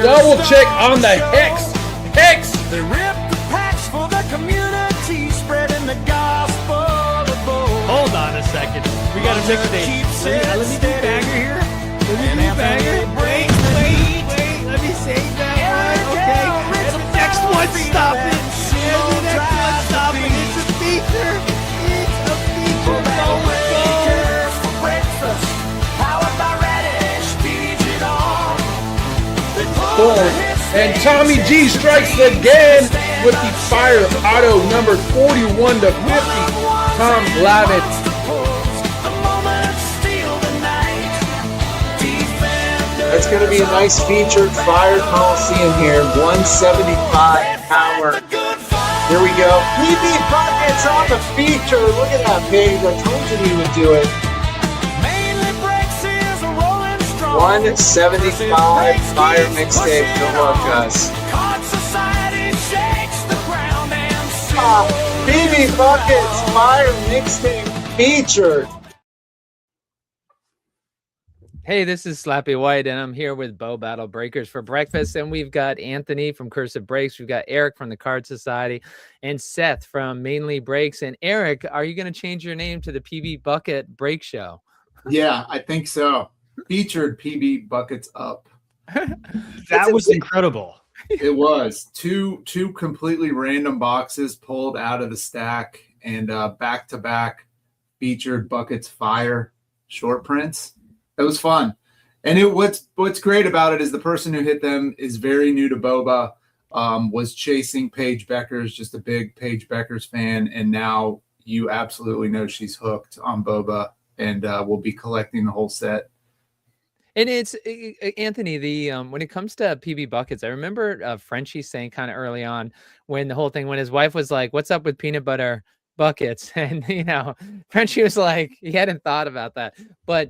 double check on the Hex. Hex. They rip the packs for the community, spreading the gospel of both. Hold on a second. We got a mixtape. Let me do Bagger here. Let me do Bagger. Wait. Let me save that one. Okay. And the next one, stop it. And the next one, stop it. It's a feature. It's a feature. Bakers for breakfast, powered by Radish, feeds it on. And Tommy G strikes again with the Fire Auto number 41 to 50. Tom Glavine. It's going to be a nice featured Fire Coliseum here. 175 power. Here we go. PB Buckets on the feature. Look at that page. I told you he would do it. Mainly Breaks is a rolling strong. 175 Fire mixtape. Good luck, guys. Card Society shakes the ground and PB Buckets Fire mixtape featured. Hey, this is Slappy White, and I'm here with Bo Battle Breakers for breakfast. And we've got Anthony from Cursive Breaks. We've got Eric from the Card Society and Seth from Mainly Breaks. And Eric, are you going to change your name to the PB Bucket Break Show? Yeah, I think so. Featured PB Buckets up. That was incredible. It was two completely random boxes pulled out of the stack and back to back featured Buckets Fire short prints. It was fun. And what's great about it is the person who hit them is very new to Boba, was chasing Paige Beckers, just a big Paige Beckers fan, and now you absolutely know she's hooked on Boba and will be collecting the whole set. And it's Anthony, the when it comes to PB Buckets, I remember Frenchie saying kind of early on when the whole thing, when his wife was like, "What's up with peanut butter buckets?" And Frenchie was like, he hadn't thought about that. But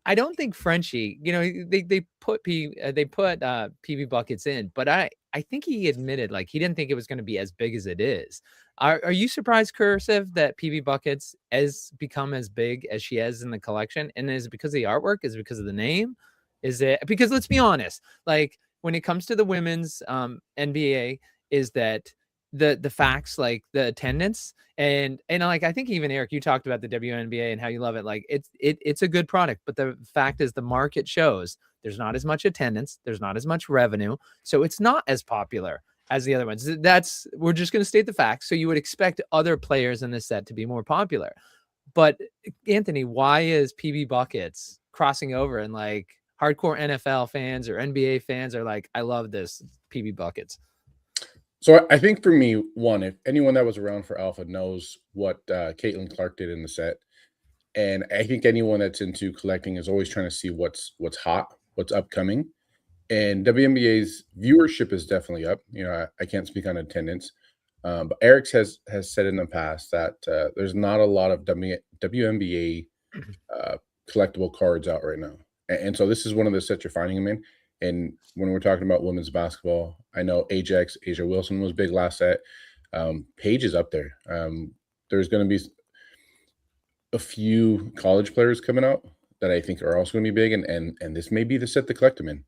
I don't think Frenchie, they put PB Buckets in, but I think he admitted like he didn't think it was going to be as big as it is. Are you surprised, Cursive, that PB Buckets has become as big as she has in the collection? And is it because of the artwork? Is it because of the name? Is it because, let's be honest, like when it comes to the women's NBA, is that the facts, like the attendance and like, I think even Eric, you talked about the WNBA and how you love it. Like it's a good product, but the fact is the market shows there's not as much attendance. There's not as much revenue. So it's not as popular as the other ones. We're just going to state the facts. So you would expect other players in this set to be more popular. But Anthony, why is PB Buckets crossing over and like hardcore NFL fans or NBA fans are like, I love this PB Buckets? So I think for me, one, if anyone that was around for Alpha knows what Caitlin Clark did in the set, and I think anyone that's into collecting is always trying to see what's hot, what's upcoming, and WNBA's viewership is definitely up. I can't speak on attendance, but Eric has said in the past that there's not a lot of WNBA collectible cards out right now, and so this is one of the sets you're finding them in. And when we're talking about women's basketball, I know Asia Wilson was big last set. Paige is up there. There's going to be a few college players coming out that I think are also going to be big, and this may be the set to collect them in.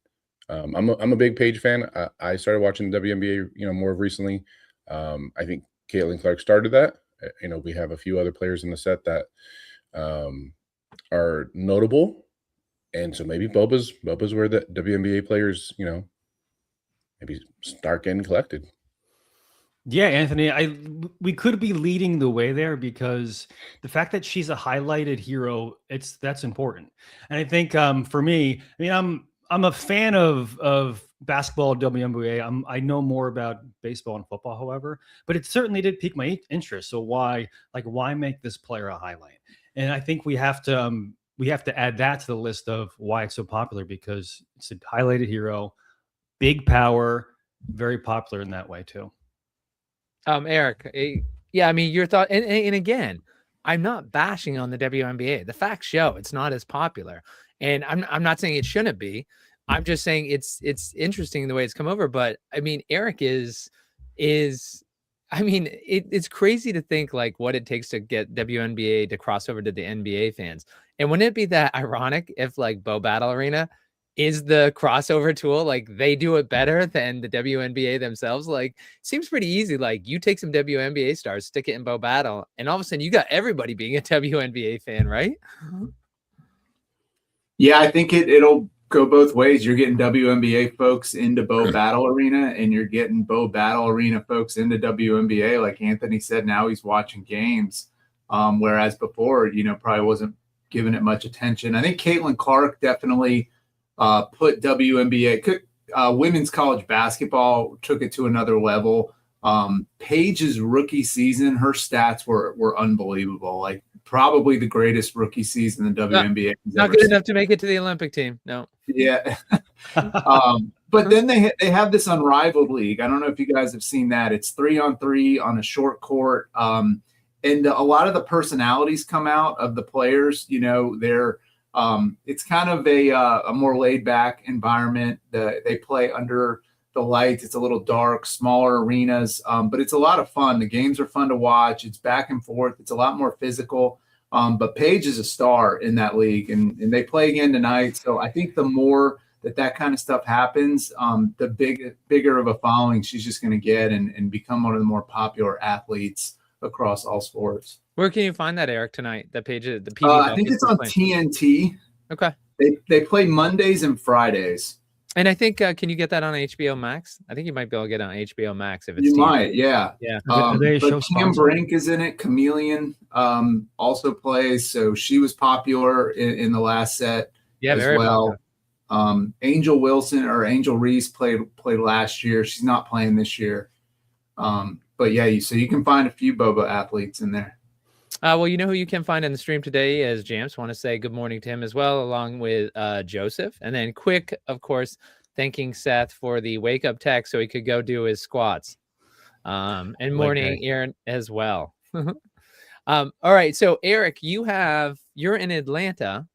I'm a big Paige fan. I started watching the WNBA, more recently. I think Caitlin Clark started that. We have a few other players in the set that are notable. And so maybe Boba's where the WNBA players, maybe start getting collected. Yeah, Anthony, we could be leading the way there because the fact that she's a highlighted hero, that's important. And I think for me, I'm a fan of basketball, WNBA. I know more about baseball and football, however, but it certainly did pique my interest. So why make this player a highlight? And I think we have to add that to the list of why it's so popular, because it's a highlighted hero, big power, very popular in that way too. Eric, yeah, your thought, and again, I'm not bashing on the WNBA. The facts show it's not as popular, and I'm not saying it shouldn't be. I'm just saying it's interesting the way it's come over. But Eric is it's crazy to think like what it takes to get WNBA to cross over to the NBA fans. And wouldn't it be that ironic if like Bo Battle Arena is the crossover tool. Like they do it better than the WNBA themselves. Like seems pretty easy. Like you take some WNBA stars, stick it in Bo Battle, and all of a sudden you got everybody being a WNBA fan, right? Yeah, I think it'll go both ways. You're getting WNBA folks into Bo Battle Arena, and you're getting Bo Battle Arena folks into WNBA. Like Anthony said, now he's watching games, whereas before, probably wasn't giving it much attention. I think Caitlin Clark definitely put WNBA, women's college basketball, took it to another level. Paige's rookie season, her stats were unbelievable. Like probably the greatest rookie season the WNBA has Not ever good seen. enough to make it to the Olympic team. No. Yeah. But then they have this unrivaled league. I don't know if you guys have seen that. It's 3-on-3 on a short court. And a lot of the personalities come out of the players. They're it's kind of a more laid back environment. They play under the lights. It's a little dark, smaller arenas, but it's a lot of fun. The games are fun to watch. It's back and forth. It's a lot more physical. But Paige is a star in that league, and they play again tonight. So I think the more that kind of stuff happens, the bigger of a following she's just going to get and become one of the more popular athletes across all sports. Where can you find that, Eric, tonight? That page, the PB I think it's on TNT. Okay. They play Mondays and Fridays. And I think, can you get that on HBO Max? I think you might be able to get it on HBO Max if it's You TV. might, yeah. Yeah. Are they a show But Cam sponsor? Brink is in it. Chameleon also plays, so she was popular in the last set Yeah, as very well. popular. Angel Wilson or Angel Reese played last year. She's not playing this year. But yeah, so you can find a few Boba athletes in there. Well, you know who you can find in the stream today is Jams. Want to say good morning to him as well, along with Joseph. And then quick, of course, thanking Seth for the wake up text so he could go do his squats. And morning, Aaron, as well. All right. So, Eric, you're in Atlanta.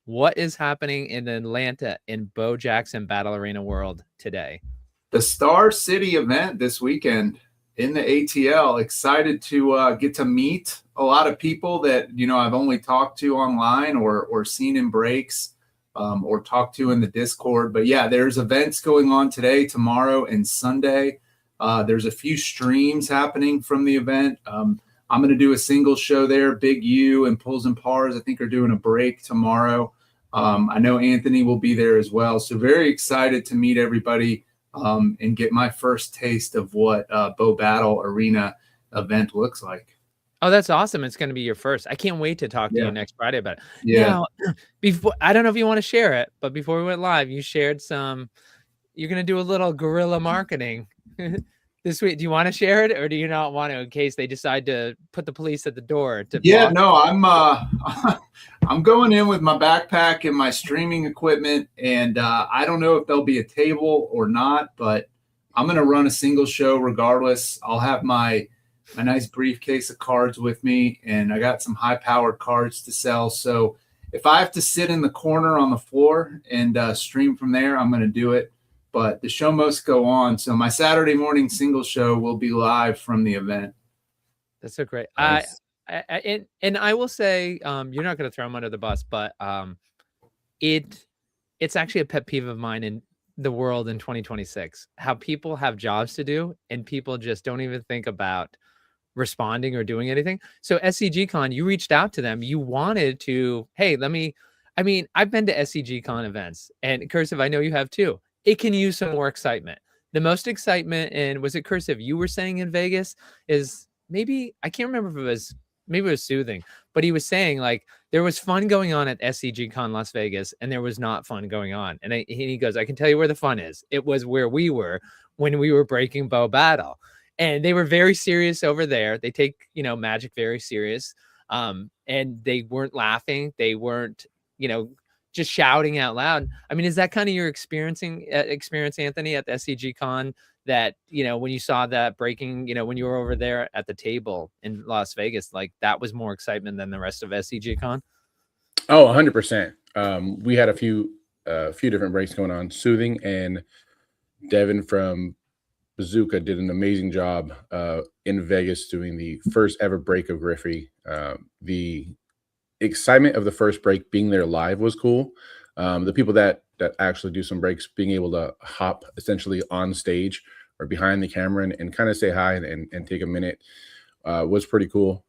What is happening in Atlanta in Bo Jackson Battle Arena World today? The Star City event this weekend in the ATL. Excited to get to meet a lot of people that I've only talked to online or seen in breaks or talked to in the Discord. But yeah, there's events going on today, tomorrow, and Sunday. There's a few streams happening from the event. I'm going to do a single show there. Big U and Pulls and Pars, I think, are doing a break tomorrow. I know Anthony will be there as well. So very excited to meet everybody and get my first taste of what Bo Battle Arena event looks like. Oh, that's awesome. It's going to be your first. I can't wait to talk to you next Friday about it. Yeah. Now, before, I don't know if you want to share it, but before we went live, you shared you're going to do a little guerrilla marketing this week. Do you want to share it or do you not want to in case they decide to put the police at the door? No, I'm going in with my backpack and my streaming equipment. And I don't know if there'll be a table or not, but I'm going to run a single show regardless. I'll have my nice briefcase of cards with me, and I got some high-powered cards to sell. So if I have to sit in the corner on the floor and stream from there, I'm going to do it. But the show must go on. So my Saturday morning single show will be live from the event. That's so great. Nice. And I will say, you're not going to throw them under the bus, but it's actually a pet peeve of mine in the world in 2026, how people have jobs to do and people just don't even think about responding or doing anything. So SCGCon, you reached out to them. You wanted to, hey, I've been to SCGCon events, and Cursive, I know you have too. It can use some more excitement. The most excitement, and was it Cursive you were saying in Vegas, is maybe, I can't remember if maybe it was Soothing, but he was saying like there was fun going on at SCGCon Las Vegas and there was not fun going on. And he goes, I can tell you where the fun is. It was where we were when we were breaking Bo Battle. And they were very serious over there. They take, magic very serious. And they weren't laughing. They weren't, just shouting out loud. I mean, is that kind of your experience, Anthony, at the SCGCon, that, when you saw that breaking, when you were over there at the table in Las Vegas, like that was more excitement than the rest of SCGCon? Oh, 100%. We had a few different breaks going on. Soothing and Devin from Bazooka did an amazing job in Vegas doing the first ever break of Griffey. The excitement of the first break being there live was cool. The people that that actually do some breaks, being able to hop essentially on stage or behind the camera and kind of say hi and take a minute was pretty cool.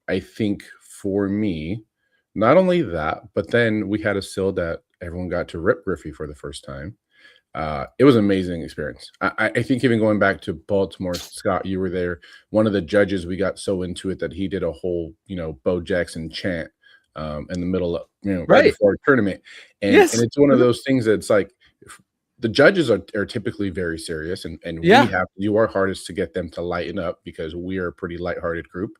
I think for me, not only that, but then we had a still that everyone got to rip Griffey for the first time. It was an amazing experience. I think even going back to Baltimore, Scott, you were there. One of the judges, we got so into it that he did a whole, Bo Jackson chant in the middle of, right Right. before a tournament. And Yes. it's one of those things that's like, the judges are typically very serious, and Yeah. we have to do our hardest to get them to lighten up because we are a pretty lighthearted group.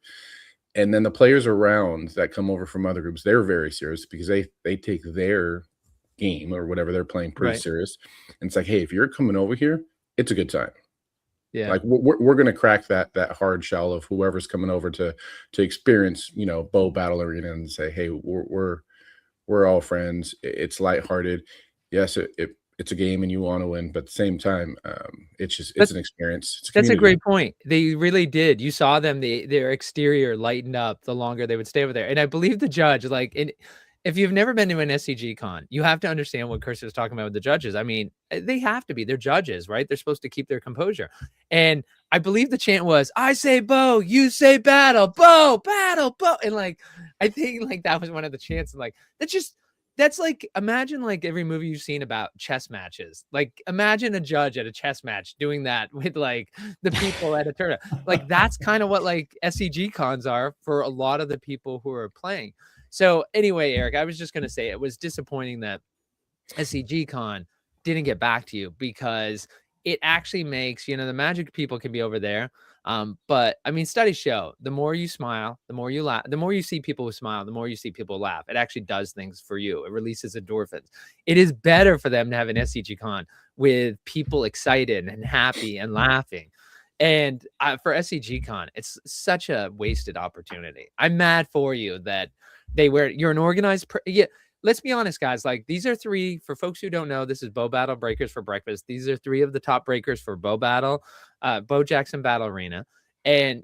And then the players around that come over from other groups, they're very serious because they take their game or whatever they're playing pretty Right. serious. And it's like, hey, if you're coming over here, it's a good time. Yeah. Like we're gonna crack that hard shell of whoever's coming over to experience, Bow Battle Arena and say, hey, we're all friends. It's lighthearted. Yes, it's a game and you want to win, but at the same time, it's an experience. It's That's a community. great point. They really did. You saw them, their exterior lightened up the longer they would stay over there. And I believe the judge, if you've never been to an SCG con, you have to understand what Chris was talking about with the judges. I mean, they have to be. They're judges, right? They're supposed to keep their composure. And I believe the chant was, I say bow, you say battle, bow, battle, bow. And I think that was one of the chants. And that's like, imagine every movie you've seen about chess matches. Imagine a judge at a chess match doing that with the people at a tournament. That's kind of what SCG cons are for a lot of the people who are playing. So anyway, Eric, I was just going to say it was disappointing that SCG con didn't get back to you because it actually makes, the Magic people can be over there. But I mean, studies show the more you smile, the more you laugh, the more you see people who smile, the more you see people laugh. It actually does things for you. It releases endorphins. It is better for them to have an SCG con with people excited and happy and laughing. And for SCG con, it's such a wasted opportunity. I'm mad for you that you're an organized. Let's be honest, guys. These are three, for folks who don't know, this is Bow Battle Breakers for Breakfast. These are three of the top breakers for Bow Battle, Bo Jackson Battle Arena. And,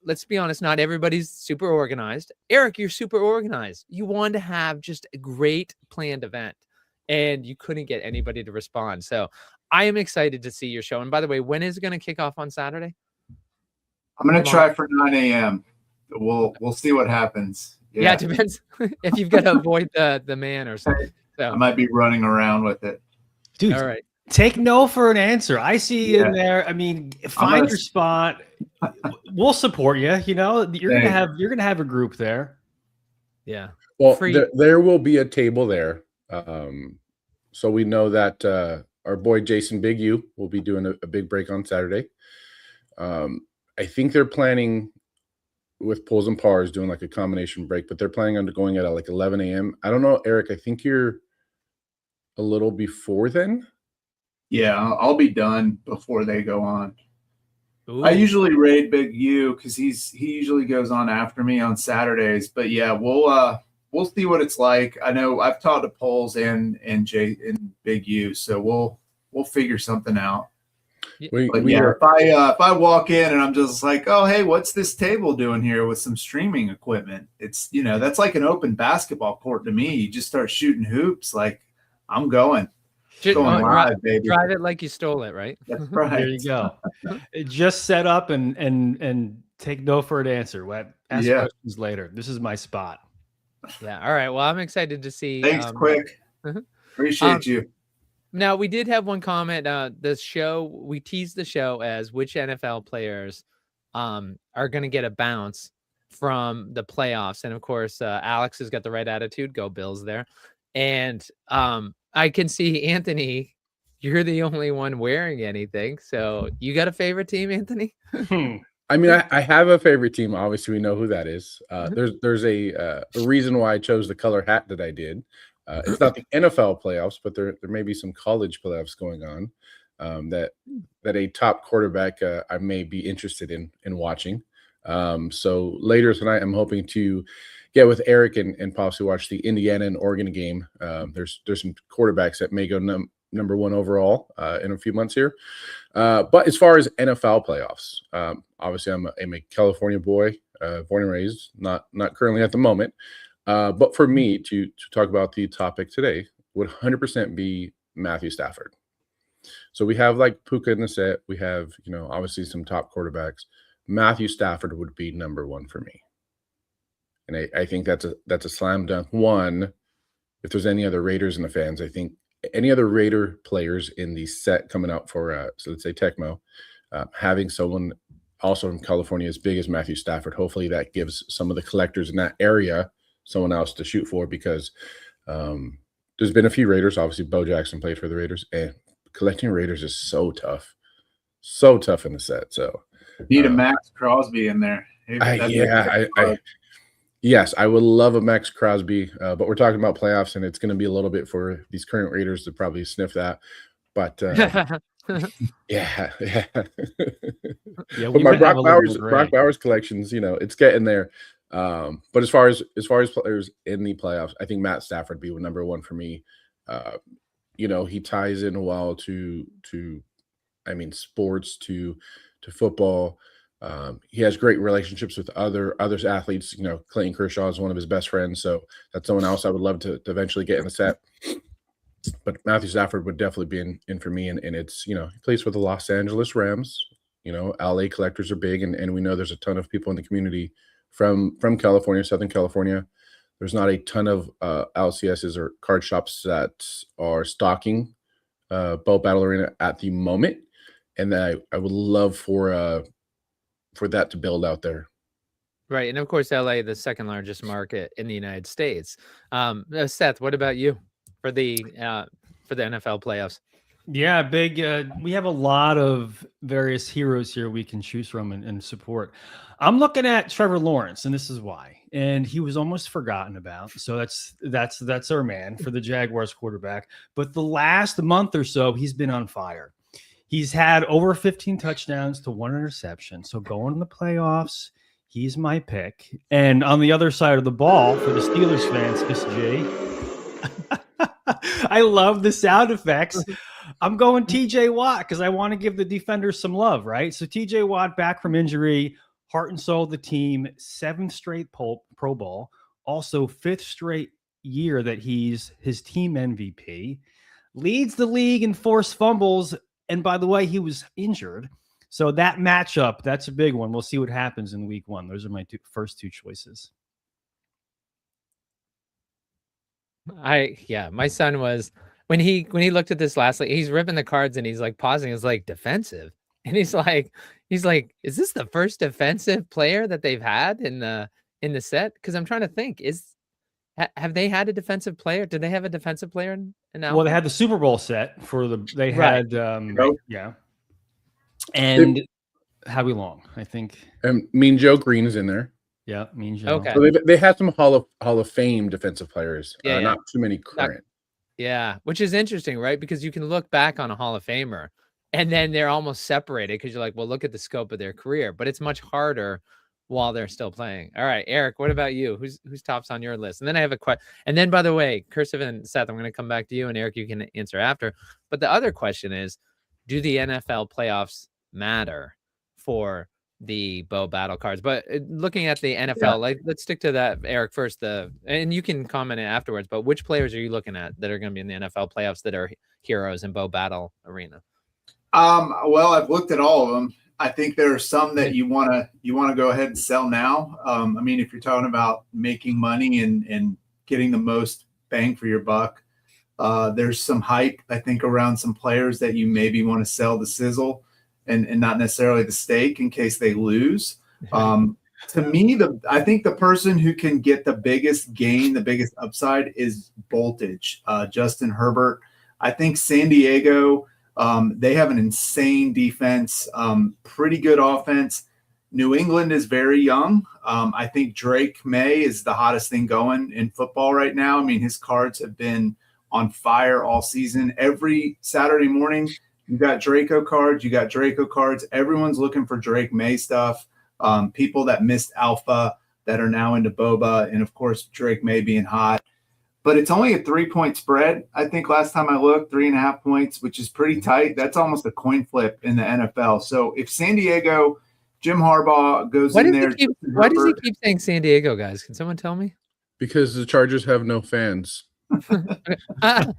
let's be honest, not everybody's super organized. Eric, you're super organized. You wanted to have just a great planned event, and you couldn't get anybody to respond. So I am excited to see your show. And by the way, when is it going to kick off on Saturday? I'm going to try for 9 a.m. We'll see what happens. Yeah, it depends if you've got to avoid the man or something. So I might be running around with it. Dude, all right. Take no for an answer. I see you in there. I mean, find your spot. We'll support you. You're gonna have a group there. Yeah. Well, there will be a table there. So we know that our boy Jason Big U will be doing a big break on Saturday. I think they're planning with pulls and pars doing a combination break, but they're planning on going at 11 a.m. I don't know, Eric. I think you're a little before then. Yeah, I'll be done before they go on. Ooh. I usually raid Big U because he usually goes on after me on Saturdays. But yeah, we'll see what it's like. I know I've talked to Poles and Big U, so we'll figure something out. If I walk in and I'm just like, oh hey, what's this table doing here with some streaming equipment? It's that's like an open basketball court to me. You just start shooting hoops. I'm going. Going live, baby. Drive it like you stole it, right? That's right. There you go. Just set up and take no for an answer. Ask questions later. This is my spot. Yeah. All right. Well, I'm excited to see. Thanks, Quick. Appreciate you. Now, we did have one comment. We teased the show as which NFL players are going to get a bounce from the playoffs. And of course, Alex has got the right attitude. Go Bills there. And I can see, Anthony, you're the only one wearing anything. So you got a favorite team, Anthony? I mean, I have a favorite team. Obviously, we know who that is. There's a reason why I chose the color hat that I did. It's not the NFL playoffs, but there may be some college playoffs going on that a top quarterback I may be interested in watching. So later tonight, I'm hoping to get with Eric and possibly watch the Indiana and Oregon game. There's some quarterbacks that may go number one overall in a few months here. But as far as NFL playoffs, obviously I'm a California boy, born and raised, not currently at the moment. But for me to talk about the topic today, would 100% be Matthew Stafford. So we have like Puka in the set. We have, obviously some top quarterbacks. Matthew Stafford would be number one for me. And I think that's a slam dunk. One, if there's any other Raiders in the fans, I think any other Raider players in the set coming out for, so let's say Tecmo, having someone also in California as big as Matthew Stafford, hopefully that gives some of the collectors in that area someone else to shoot for, because there's been a few Raiders. Obviously, Bo Jackson played for the Raiders, and collecting Raiders is so tough in the set. So need a Max Crosby in there. Yes, I would love a Max Crosby, but we're talking about playoffs, and it's going to be a little bit for these current Raiders to probably sniff that. But yeah. But my Brock Bowers collections, it's getting there. But as far as players in the playoffs, I think Matt Stafford would be number one for me. He ties in well to sports, to football. He has great relationships with other athletes. Clayton Kershaw is one of his best friends, so that's someone else I would love to eventually get in the set. But Matthew Stafford would definitely be in for me, and it's he plays for the Los Angeles Rams. LA collectors are big, and we know there's a ton of people in the community from California, Southern California. There's not a ton of LCSs or card shops that are stocking Bo Battle Arena at the moment, and I would love for that to build out there. Right, and of course, LA, the second largest market in the United States. Seth, what about you for the NFL playoffs? Yeah, big. We have a lot of various heroes here we can choose from and support. I'm looking at Trevor Lawrence, and this is why. And he was almost forgotten about. So that's our man for the Jaguars quarterback. But the last month or so, he's been on fire. He's had over 15 touchdowns to 1 interception. So going to the playoffs, he's my pick. And on the other side of the ball, for the Steelers fans, Miss G, I love the sound effects. I'm going TJ Watt because I want to give the defenders some love, right? So TJ Watt back from injury, heart and soul of the team, 7th straight Pro Bowl, also 5th straight year that he's his team MVP, leads the league in forced fumbles. And by the way, he was injured. So that matchup, that's a big one. We'll see what happens in week 1. Those are my first two choices. My son was, when he looked at this last, like, he's ripping the cards and he's like pausing. It's like defensive. And he's like, is this the first defensive player that they've had in the set? Because I'm trying to think, have they had a defensive player? Did they have a defensive player in Alpha? Well, they had the Super Bowl set for they Right. had yeah. And Howie Long, I think. Mean Joe Green is in there. Yeah, Mean Joe. Okay. So they had some Hall of Fame defensive players. Yeah. Not too many current. Yeah, which is interesting, right? Because you can look back on a Hall of Famer and then they're almost separated because you're like, well, look at the scope of their career, but it's much harder while they're still playing. All right, Eric, what about you? Who's tops on your list? And then I have a question. And then, by the way, Cursive and Seth, I'm going to come back to you, and Eric, you can answer after. But the other question is, do the NFL playoffs matter for the Bo Battle cards? But looking at the NFL, like, let's stick to that, Eric, first. And you can comment afterwards. But which players are you looking at that are going to be in the NFL playoffs that are heroes in Bo Battle Arena? Well, I've looked at all of them. I think there are some that you want to go ahead and sell now. I mean, if you're talking about making money and getting the most bang for your buck, there's some hype, I think, around some players that you maybe want to sell the sizzle and not necessarily the steak in case they lose. To me, I think the person who can get the biggest gain, the biggest upside is voltage. Justin Herbert. I think San Diego, they have an insane defense, pretty good offense. New England is very young. I think Drake May is the hottest thing going in football right now. I mean, his cards have been on fire all season. Every Saturday morning, you got Draco cards. Everyone's looking for Drake May stuff. People that missed Alpha that are now into Boba, and of course, Drake May being hot. But it's only a 3-point spread. I think last time I looked, 3.5 points, which is pretty tight. That's almost a coin flip in the NFL. So if San Diego, Jim Harbaugh goes in there. Why does he keep saying San Diego, guys? Can someone tell me? Because the Chargers have no fans. Is this, Oh,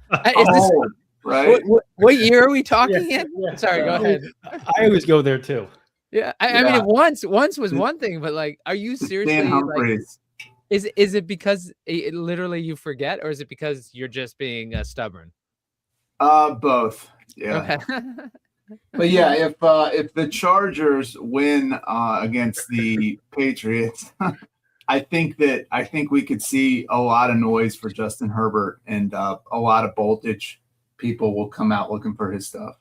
right? what year are we talking in? yeah. Sorry, go ahead. I always go there too. Yeah, I mean, Yeah. once was one thing, but like, are you Dan seriously like? Humphreys. Is it because literally you forget, or is it because you're just being stubborn? Both. Yeah. Okay. But yeah, if the Chargers win against the Patriots, I think we could see a lot of noise for Justin Herbert, and a lot of voltage. People will come out looking for his stuff.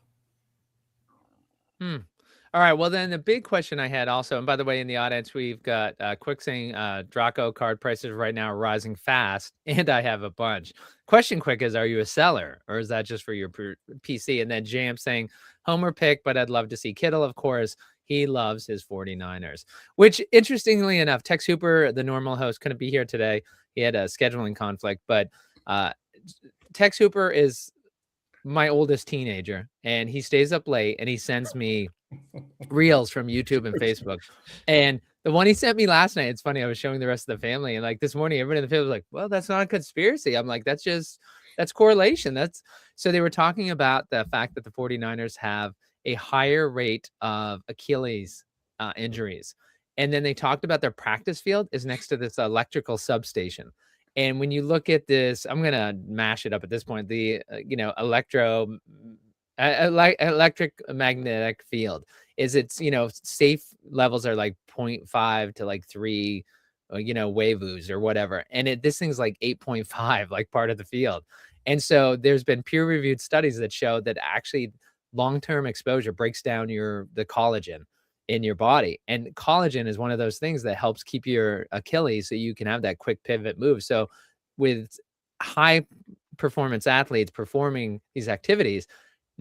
All right. Well, then the big question I had also, and by the way, in the audience, we've got Quick saying Draco card prices right now are rising fast, and I have a bunch. Question Quick is, are you a seller, or is that just for your PC? And then Jam saying Homer pick, but I'd love to see Kittle, of course. He loves his 49ers, which interestingly enough, Tex Hooper, the normal host, couldn't be here today. He had a scheduling conflict, but Tex Hooper is my oldest teenager, and he stays up late and he sends me reels from YouTube and Facebook. And the one he sent me last night, it's funny, I was showing the rest of the family, and like this morning, everybody in the family was like, well, that's not a conspiracy. I'm like, that's correlation. So they were talking about the fact that the 49ers have a higher rate of Achilles injuries. And then they talked about their practice field is next to this electrical substation. And when you look at this, I'm going to mash it up at this point, the, electric magnetic field is safe levels are like 0.5 to like 3, waves or whatever. And this thing's like 8.5, like part of the field. And so there's been peer reviewed studies that show that actually long-term exposure breaks down the collagen in your body. And collagen is one of those things that helps keep your Achilles so you can have that quick pivot move. So with high performance athletes performing these activities,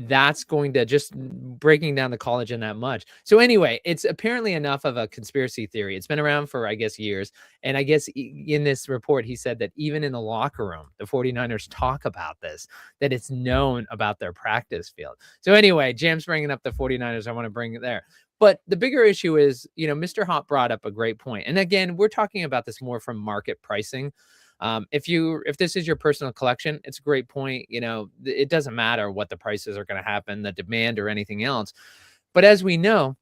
that's going to just breaking down the collagen that much. So anyway, it's apparently enough of a conspiracy theory. It's been around for, I guess, years. And I guess in this report, he said that even in the locker room, the 49ers talk about this, that it's known about their practice field. So anyway, Jam's bringing up the 49ers. I want to bring it there. But the bigger issue is, Mr. Hop brought up a great point. And again, we're talking about this more from market pricing. If this is your personal collection, it's a great point. It doesn't matter what the prices are going to happen, the demand or anything else. But as we know,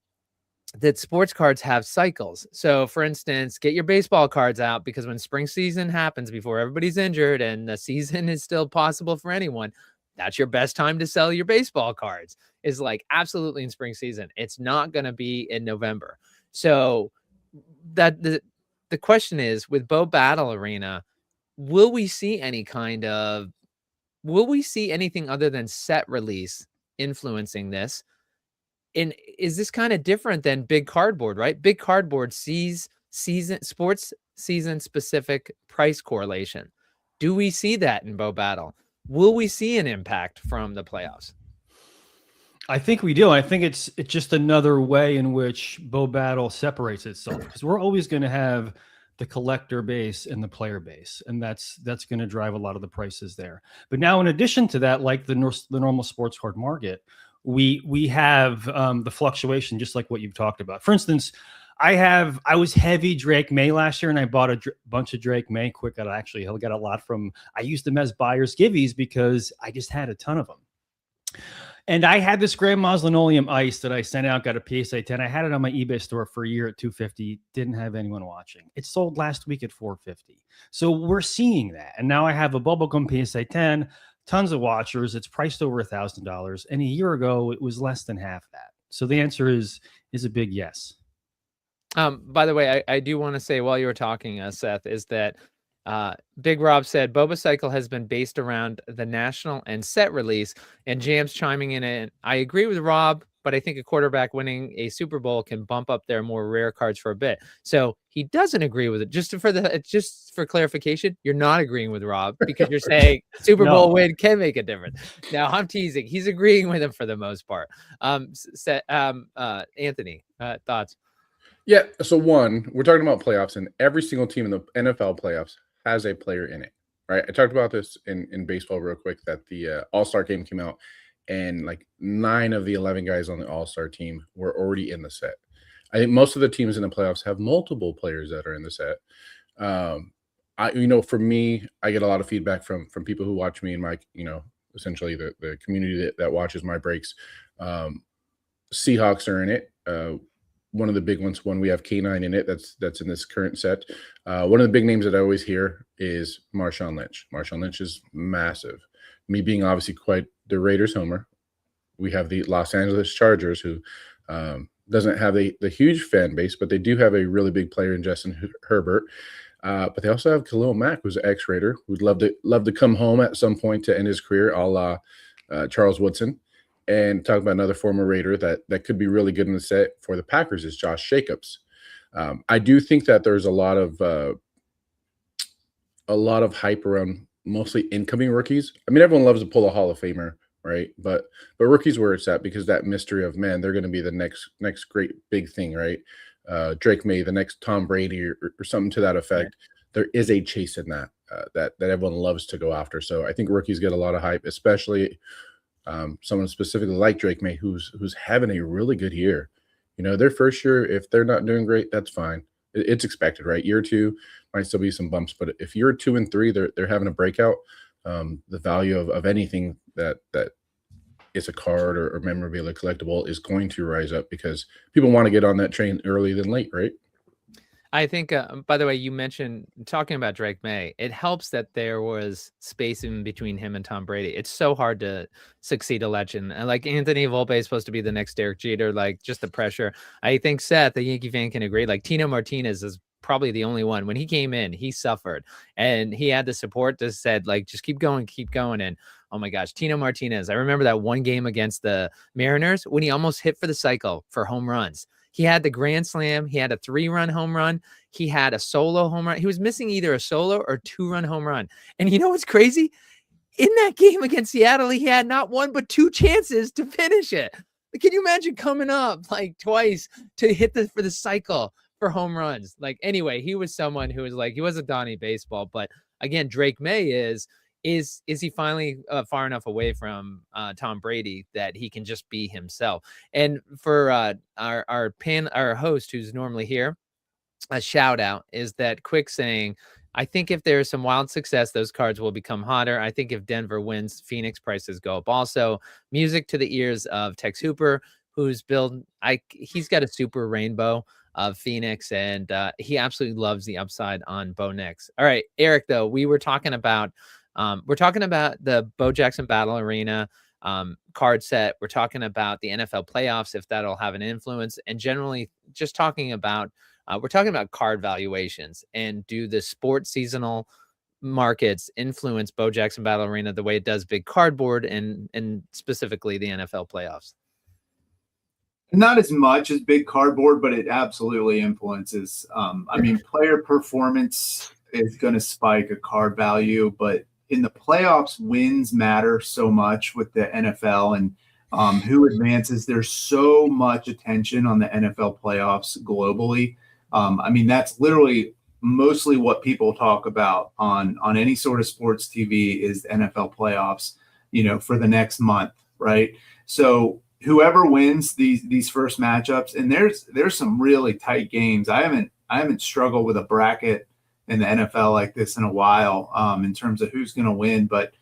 that sports cards have cycles. So for instance, get your baseball cards out, because when spring season happens, before everybody's injured and the season is still possible for anyone, that's your best time to sell your baseball cards, is like absolutely in spring season. It's not going to be in November. So that the question is, with Bo Battle Arena, will we see anything other than set release influencing this? And is this kind of different than Big Cardboard, right? Big Cardboard sees sports season specific price correlation. Do we see that in Bo Battle? Will we see an impact from the playoffs? I think we do. I think it's just another way in which Bo Battle separates itself, because we're always going to have the collector base and the player base, and that's going to drive a lot of the prices there. But now, in addition to that, like the normal sports card market, we have the fluctuation, just like what you've talked about. For instance, I was heavy Drake May last year, and I bought a bunch of Drake May. Quick, I got a lot from. I used them as buyer's givvies because I just had a ton of them. And I had this Grandma's Linoleum Ice that I sent out, got a PSA 10. I had it on my eBay store for a year at $250. Didn't have anyone watching. It sold last week at $450. So we're seeing that. And now I have a Bubblegum PSA 10, tons of watchers. It's priced over $1,000. And a year ago, it was less than half that. So the answer is a big yes. By the way, I do want to say, while you were talking, Seth, is that Big Rob said Boba Cycle has been based around the national and set release, and Jam's chiming in. And I agree with Rob, but I think a quarterback winning a Super Bowl can bump up their more rare cards for a bit. So he doesn't agree with it. Just for clarification, you're not agreeing with Rob, because you're saying Super Bowl win can make a difference. Now I'm teasing. He's agreeing with him for the most part. Anthony, thoughts? Yeah. So one, we're talking about playoffs, and every single team in the NFL playoffs has a player in it, right? I talked about this in baseball real quick, that the All-Star game came out, and like 9 of the 11 guys on the All-Star team were already in the set. I think most of the teams in the playoffs have multiple players that are in the set. For me, I get a lot of feedback from people who watch me and my, essentially the community that watches my breaks. Seahawks are in it. One of the big ones, we have K9 in it. That's in this current set. One of the big names that I always hear is Marshawn Lynch. Marshawn Lynch is massive. Me being obviously quite the Raiders homer. We have the Los Angeles Chargers, who doesn't have the huge fan base, but they do have a really big player in Justin Herbert. But they also have Khalil Mack, who's an ex-Raider, who'd love to come home at some point to end his career, a la Charles Woodson. And talk about another former Raider that could be really good in the set for the Packers is Josh Jacobs. I do think that there's a lot of hype around mostly incoming rookies. I mean, everyone loves to pull a Hall of Famer, right? But rookies where it's at, because that mystery of, man, they're going to be the next great big thing, right? Drake May, the next Tom Brady, or something to that effect. Yeah. There is a chase in that that everyone loves to go after. So I think rookies get a lot of hype, especially someone specifically like Drake May, who's having a really good year. Their first year, if they're not doing great, that's fine. It's expected, right? Year two might still be some bumps, but if you're 2 and 3, they're having a breakout. The value of anything that is a card or memorabilia collectible is going to rise up, because people want to get on that train early than late, right? I think, by the way, you mentioned talking about Drake May. It helps that there was space in between him and Tom Brady. It's so hard to succeed a legend. And like Anthony Volpe is supposed to be the next Derek Jeter, like just the pressure. I think Seth, the Yankee fan, can agree. Like Tino Martinez is probably the only one. When he came in, he suffered, and he had the support that said, like, just keep going. And oh my gosh, Tino Martinez. I remember that one game against the Mariners when he almost hit for the cycle for home runs. He had the grand slam. He had a 3-run home run. He had a solo home run. He was missing either a solo or 2-run home run. And you know what's crazy? In that game against Seattle, he had not 1 but 2 chances to finish it. Can you imagine coming up like twice to hit for the cycle for home runs? Like, anyway, he was someone who was like, he was a Donnie baseball. But again, Drake May is he finally far enough away from Tom Brady that he can just be himself? And for our host, who's normally here, a shout out is that quick saying, I think if there's some wild success, those cards will become hotter. I think if Denver wins, Phoenix prices go up. Also, music to the ears of Tex Hooper, who's he's got a super rainbow of Phoenix, and he absolutely loves the upside on Bo Nix. All right, Eric, though, we're talking about the Bo Jackson Battle Arena card set. We're talking about the NFL playoffs, if that'll have an influence, and generally just talking about we're talking about card valuations, and do the sports seasonal markets influence Bo Jackson Battle Arena the way it does big cardboard and specifically the NFL playoffs? Not as much as big cardboard, but it absolutely influences. I mean, player performance is going to spike a card value, but in the playoffs, wins matter so much with the NFL and who advances. There's so much attention on the NFL playoffs globally. I mean, that's literally mostly what people talk about on any sort of sports TV is the NFL playoffs, for the next month, right? So whoever wins these first matchups, and there's some really tight games. I haven't struggled with a bracket in the NFL like this in a while, in terms of who's going to win. But,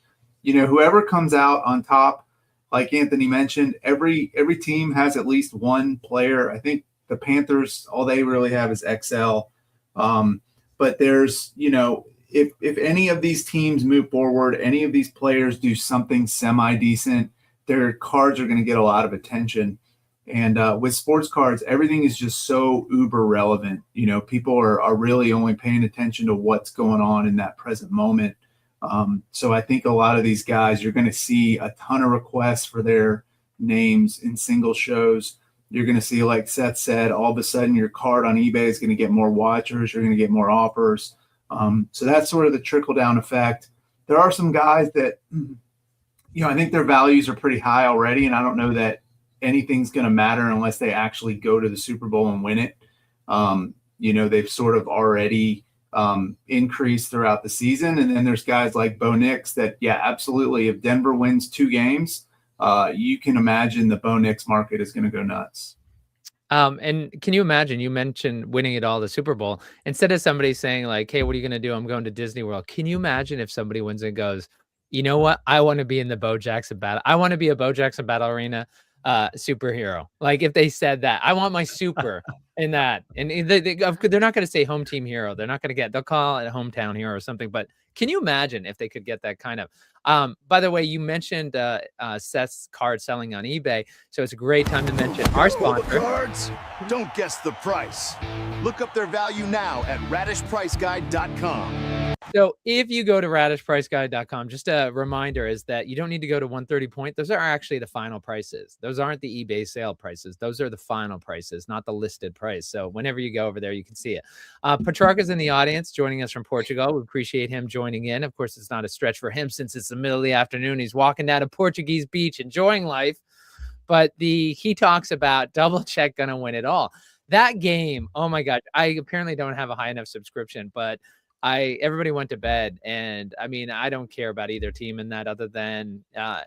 whoever comes out on top, like Anthony mentioned, every team has at least one player. I think the Panthers, all they really have is XL. But there's, if any of these teams move forward, any of these players do something semi-decent, their cards are going to get a lot of attention. And with sports cards, everything is just so uber relevant. People are really only paying attention to what's going on in that present moment. So I think a lot of these guys, you're going to see a ton of requests for their names in single shows. You're going to see, like Seth said, all of a sudden your card on eBay is going to get more watchers. You're going to get more offers. So that's sort of the trickle-down effect. There are some guys that, I think their values are pretty high already, and I don't know that anything's going to matter unless they actually go to the Super Bowl and win it. They've sort of already increased throughout the season. And then there's guys like Bo Nix that, yeah, absolutely. If Denver wins 2 games, you can imagine the Bo Nix market is going to go nuts. And can you imagine, you mentioned winning it all, the Super Bowl, instead of somebody saying like, hey, what are you going to do? I'm going to Disney World. Can you imagine if somebody wins and goes, you know what? I want to be in the Bo Jackson battle. I want to be a Bo Jackson Battle Arena superhero. Like if they said that, I want my super in that. And they're not going to say home team hero. They're not going to they'll call it a hometown hero or something. But can you imagine if they could get that kind of, by the way, you mentioned Seth's card selling on eBay. So it's a great time to mention our sponsor. Cards? Don't guess the price. Look up their value now at radishpriceguide.com. So if you go to radishpriceguide.com, just a reminder is that you don't need to go to 130 point. Those are actually the final prices. Those aren't the eBay sale prices. Those are the final prices, not the listed price. So whenever you go over there, you can see it. Petrarca's in the audience joining us from Portugal. We appreciate him joining in. Of course, it's not a stretch for him since it's the middle of the afternoon. He's walking down a Portuguese beach, enjoying life. But he talks about double check gonna win it all. That game, oh my God. I apparently don't have a high enough subscription, but everybody went to bed, and I mean, I don't care about either team in that other than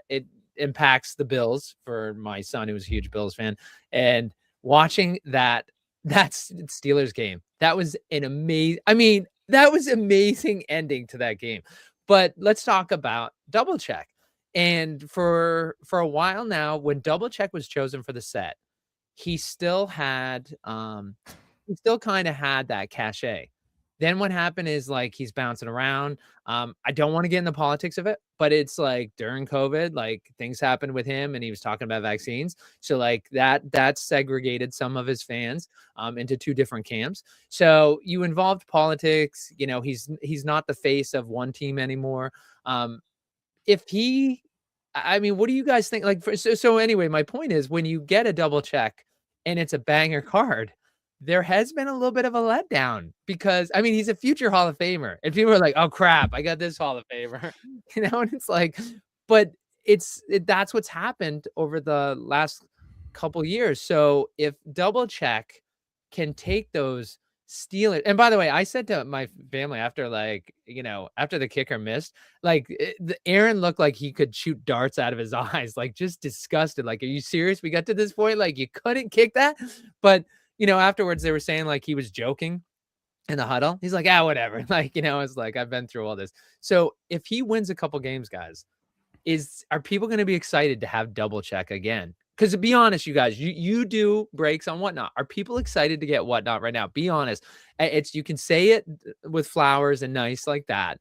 it impacts the Bills for my son, who's a huge Bills fan, and watching that Steelers game, that was an amazing, that was amazing ending to that game. But let's talk about double check. And for a while now, when double check was chosen for the set, he still kind of had that cachet. Then what happened is like he's bouncing around. I don't want to get in the politics of it, but it's like during COVID, like things happened with him and he was talking about vaccines. So like that segregated some of his fans into two different camps. So you involved politics, he's not the face of one team anymore. What do you guys think? Like, so anyway, my point is when you get a double check and it's a banger card, there has been a little bit of a letdown because he's a future Hall of Famer and people are like, oh crap, I got this Hall of Famer, and it's like, but that's what's happened over the last couple years. So if double check can take those Steelers, and by the way, I said to my family after after the kicker missed, Aaron looked like he could shoot darts out of his eyes, like just disgusted. Like, are you serious? We got to this point, like you couldn't kick that, but afterwards they were saying like he was joking in the huddle. He's like, whatever. It's like, I've been through all this. So if he wins a couple games, guys, are people going to be excited to have double check again? Because to be honest, you guys, you do breaks on Whatnot. Are people excited to get Whatnot right now? Be honest. You can say it with flowers and nice like that,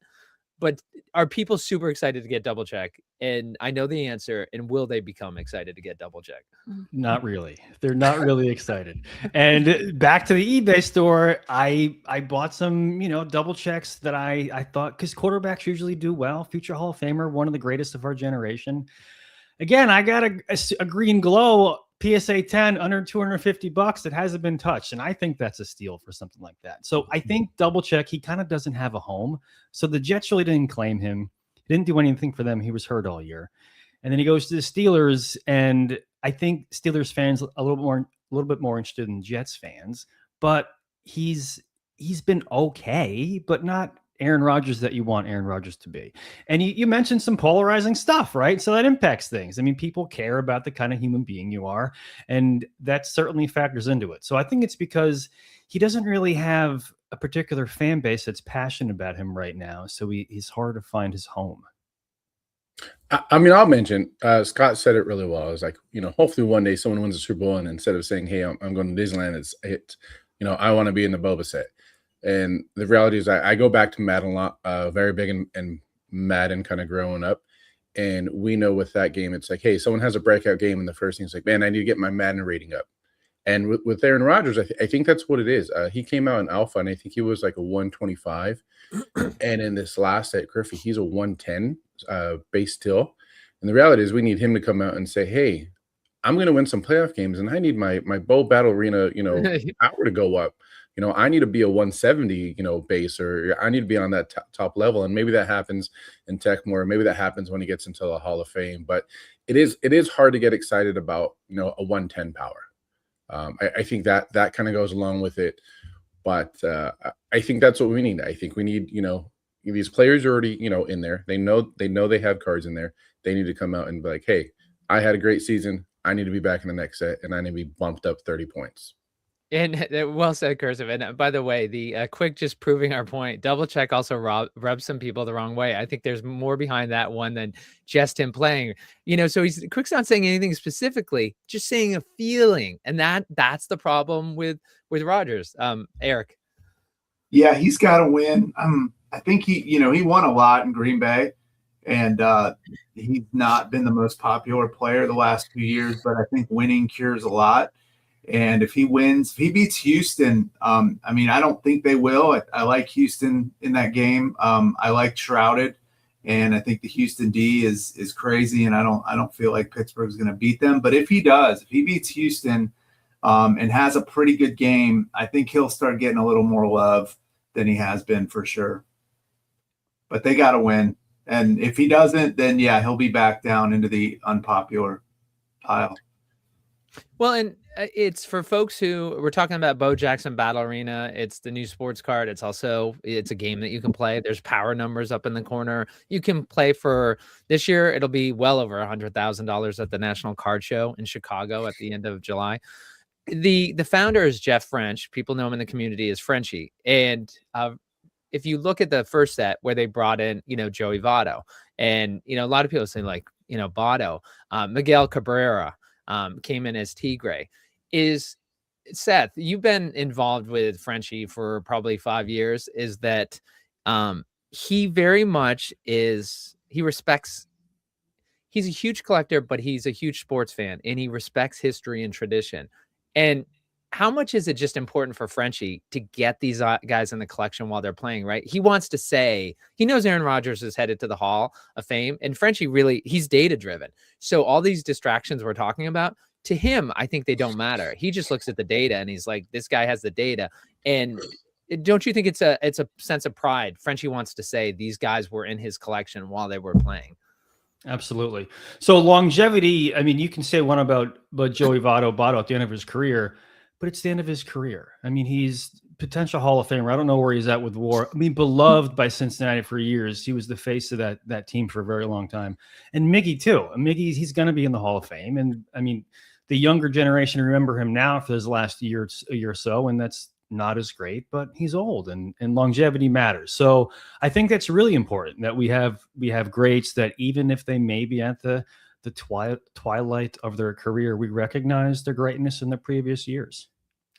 but are people super excited to get double check? And I know the answer. And will they become excited to get double check? Not really. They're not really excited. And back to the eBay store, I bought some, double checks that I thought, because quarterbacks usually do well. Future Hall of Famer, one of the greatest of our generation. Again, I got a green glow PSA 10 under $250 that hasn't been touched. And I think that's a steal for something like that. So I think double check, he kind of doesn't have a home. So the Jets really didn't claim him. He didn't do anything for them. He was hurt all year. And then he goes to the Steelers. And I think Steelers fans a little bit more interested in Jets fans, but he's been okay, but not Aaron Rodgers that you want Aaron Rodgers to be. And you mentioned some polarizing stuff, right? So that impacts things. People care about the kind of human being you are, and that certainly factors into it. So I think it's because he doesn't really have a particular fan base that's passionate about him right now. So he's hard to find his home. I'll mention, Scott said it really well. It's like, hopefully one day someone wins the Super Bowl and instead of saying, hey, I'm going to Disneyland, it's I want to be in the Boba set. And the reality is I go back to Madden a lot, very big in Madden kind of growing up. And we know with that game, it's like, hey, someone has a breakout game. And the first thing is like, man, I need to get my Madden rating up. And with Aaron Rodgers, I think that's what it is. He came out in alpha, and I think he was like a 125. And in this last at Griffey, he's a 110 base still. And the reality is we need him to come out and say, hey, I'm going to win some playoff games, and I need my Bow Battle Arena, power to go up. I need to be a 170, base, or I need to be on that top level. And maybe that happens in Tech more. Maybe that happens when he gets into the Hall of Fame. But it is hard to get excited about, a 110 power. I think that kind of goes along with it. But I think that's what we need. I think we need, these players are already, in there. They know they have cards in there. They need to come out and be like, hey, I had a great season. I need to be back in the next set, and I need to be bumped up 30 points. And well said, Cursive. And by the way, the quick just proving our point, double check also rubs some people the wrong way. I think there's more behind that one than just him playing. So Quick's not saying anything specifically, just saying a feeling, and that's the problem with Rogers. Eric. Yeah, he's got to win. I think he won a lot in Green Bay, and he's not been the most popular player the last 2 years, but I think winning cures a lot. And if he wins, if he beats Houston, I don't think they will. I like Houston in that game. I like Shrouded, and I think the Houston D is crazy, and I don't feel like Pittsburgh's going to beat them. But if he does, if he beats Houston and has a pretty good game, I think he'll start getting a little more love than he has been for sure. But they got to win. And if he doesn't, then yeah, he'll be back down into the unpopular pile. Well, and it's for folks who we're talking about Bo Jackson Battle Arena. It's the new sports card. It's a game that you can play. There's power numbers up in the corner. You can play for this year. It'll be well over $100,000 at the National Card Show in Chicago at the end of July. The founder is Jeff French. People know him in the community as Frenchie. And if you look at the first set where they brought in, Joey Votto, and, a lot of people say like, Votto, Miguel Cabrera came in as Tigre. Is Seth, you've been involved with Frenchie for probably 5 years, is that he very much he respects, he's a huge collector, but he's a huge sports fan, and he respects history and tradition. And how much is it just important for Frenchie to get these guys in the collection while they're playing, right? He wants to say, he knows Aaron Rodgers is headed to the Hall of Fame, and Frenchie he's data driven. So all these distractions we're talking about, to him, I think they don't matter. He just looks at the data and he's like, this guy has the data. And don't you think it's a sense of pride? Frenchie wants to say these guys were in his collection while they were playing. Absolutely. So longevity, you can say one about Joey Votto at the end of his career, but it's the end of his career. He's potential Hall of Famer. I don't know where he's at with WAR. Beloved by Cincinnati for years. He was the face of that team for a very long time. And Miggy too. He's going to be in the Hall of Fame. And the younger generation remember him now for his last year or so, and that's not as great, but he's old, and longevity matters. So I think that's really important that we have greats that even if they may be at the twilight of their career, we recognize their greatness in the previous years.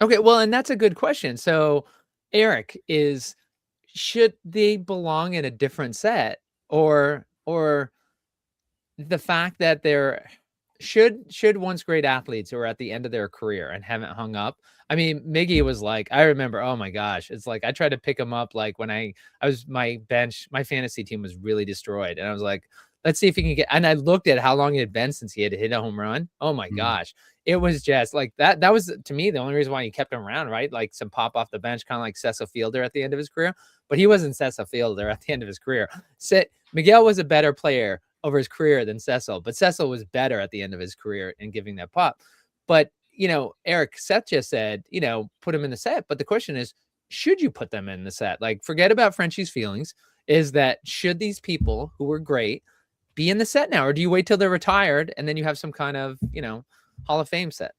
Okay, well, and that's a good question. So, Eric, should they belong in a different set, or the fact that they're should once great athletes who are at the end of their career and haven't hung up? Miggy was like, I remember, oh my gosh, it's like I tried to pick him up like when I was my fantasy team was really destroyed, and I was like, let's see if he can get. And I looked at how long it had been since he had hit a home run. Oh my gosh. It was just like that. That was, to me, the only reason why he kept him around, right? Like some pop off the bench, kind of like Cecil Fielder at the end of his career. But he wasn't Cecil Fielder at the end of his career. Miguel was a better player over his career than Cecil, but Cecil was better at the end of his career in giving that pop. But, Eric, Seth just said, put him in the set. But the question is, should you put them in the set? Like, forget about Frenchie's feelings. Is that, should these people who were great be in the set now, or do you wait till they're retired and then you have some kind of, Hall of Fame set?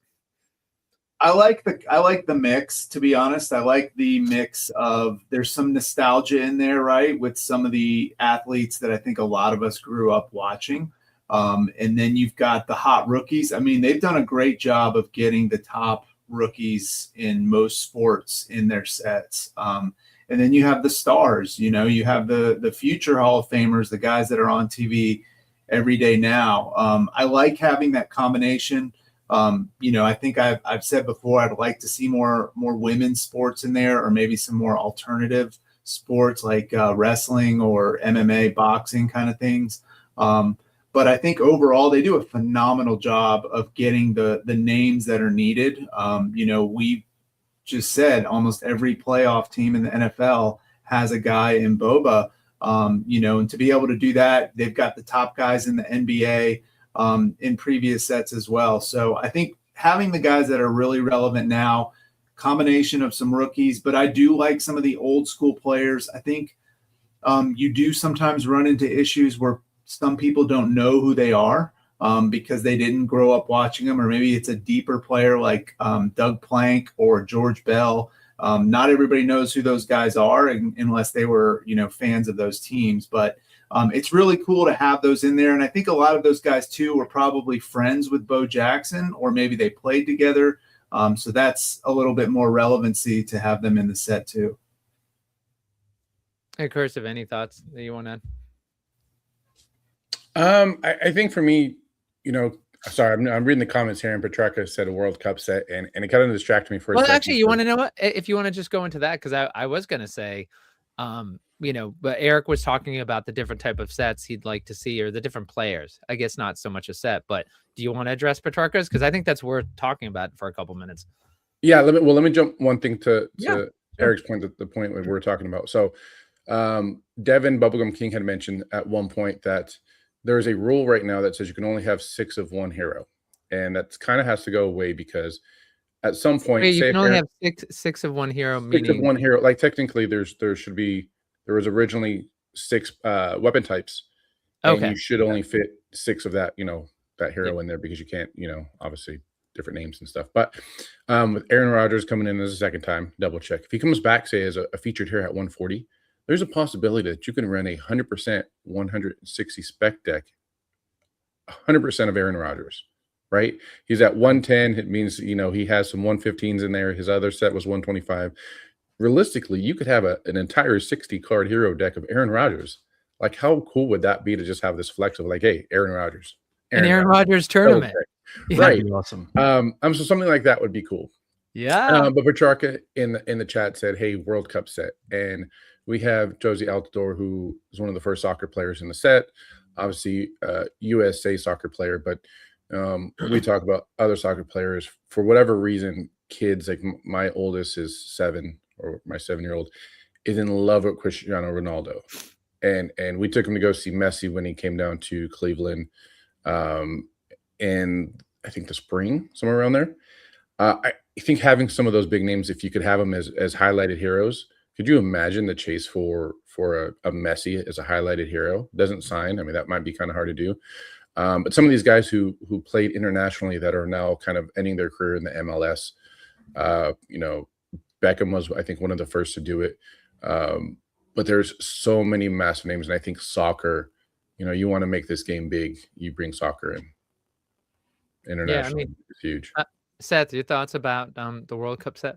I like the mix, to be honest. I like the mix of, there's some nostalgia in there, right, with some of the athletes that I think a lot of us grew up watching. And then you've got the hot rookies. They've done a great job of getting the top rookies in most sports in their sets. And then you have the stars, you have the future Hall of Famers, the guys that are on TV every day now. I like having that combination. I think I've said before, I'd like to see more women's sports in there, or maybe some more alternative sports like wrestling or MMA, boxing kind of things. But I think overall they do a phenomenal job of getting the names that are needed. We just said almost every playoff team in the NFL has a guy in Boba, and to be able to do that, they've got the top guys in the NBA in previous sets as well. So I think having the guys that are really relevant now, combination of some rookies, but I do like some of the old school players. I think you do sometimes run into issues where some people don't know who they are. because they didn't grow up watching them, or maybe it's a deeper player like Doug Plank or George Bell. Not everybody knows who those guys are unless they were, fans of those teams. But it's really cool to have those in there. And I think a lot of those guys, too, were probably friends with Bo Jackson, or maybe they played together. So that's a little bit more relevancy to have them in the set, too. Hey, Cursive, any thoughts that you want to add? I think for me, sorry, I'm reading the comments here, and Petrarca said a World Cup set, and it kind of distracted me for a second. Well, actually, you want to know what? If you want to just go into that, because I was going to say, but Eric was talking about the different type of sets he'd like to see, or the different players. I guess not so much a set, but do you want to address Petrarca's? Because I think that's worth talking about for a couple minutes. Yeah, let me jump one thing to Eric's point, the point that we're talking about. So Devin Bubblegum King had mentioned at one point that there is a rule right now that says you can only have 6 of one hero, and that kind of has to go away, because at some point, you can only have six of one hero. Six of one hero. Like technically, there was originally 6 weapon types, and you should only fit 6 of that that hero in there, because you can't obviously different names and stuff. But with Aaron Rodgers coming in as a second time, double check if he comes back, say as a featured hero at 140. There's a possibility that you can run a 100% 160 spec deck, 100% of Aaron Rodgers, right? He's at 110. It means, he has some 115s in there. His other set was 125. Realistically, you could have an entire 60 card hero deck of Aaron Rodgers. Like, how cool would that be to just have this flex of like, hey, Aaron Rodgers. Aaron Rodgers tournament. Right. Awesome. So something like that would be cool. Yeah. But Petrarca in the chat said, hey, World Cup set. And we have Josie Altador, who is one of the first soccer players in the set. Obviously, USA soccer player, but we talk about other soccer players. For whatever reason, kids, like my oldest is 7, or my 7-year-old, is in love with Cristiano Ronaldo. And we took him to go see Messi when he came down to Cleveland, and I think the spring, somewhere around there. I think having some of those big names, if you could have them as highlighted heroes, could you imagine the chase for a Messi as a highlighted hero? Doesn't sign. I mean, that might be kind of hard to do. But some of these guys who played internationally that are now kind of ending their career in the MLS, Beckham was, I think, one of the first to do it. But there's so many massive names, and I think soccer, you want to make this game big, you bring soccer in. Internationally, it's huge. Seth, your thoughts about the World Cup set?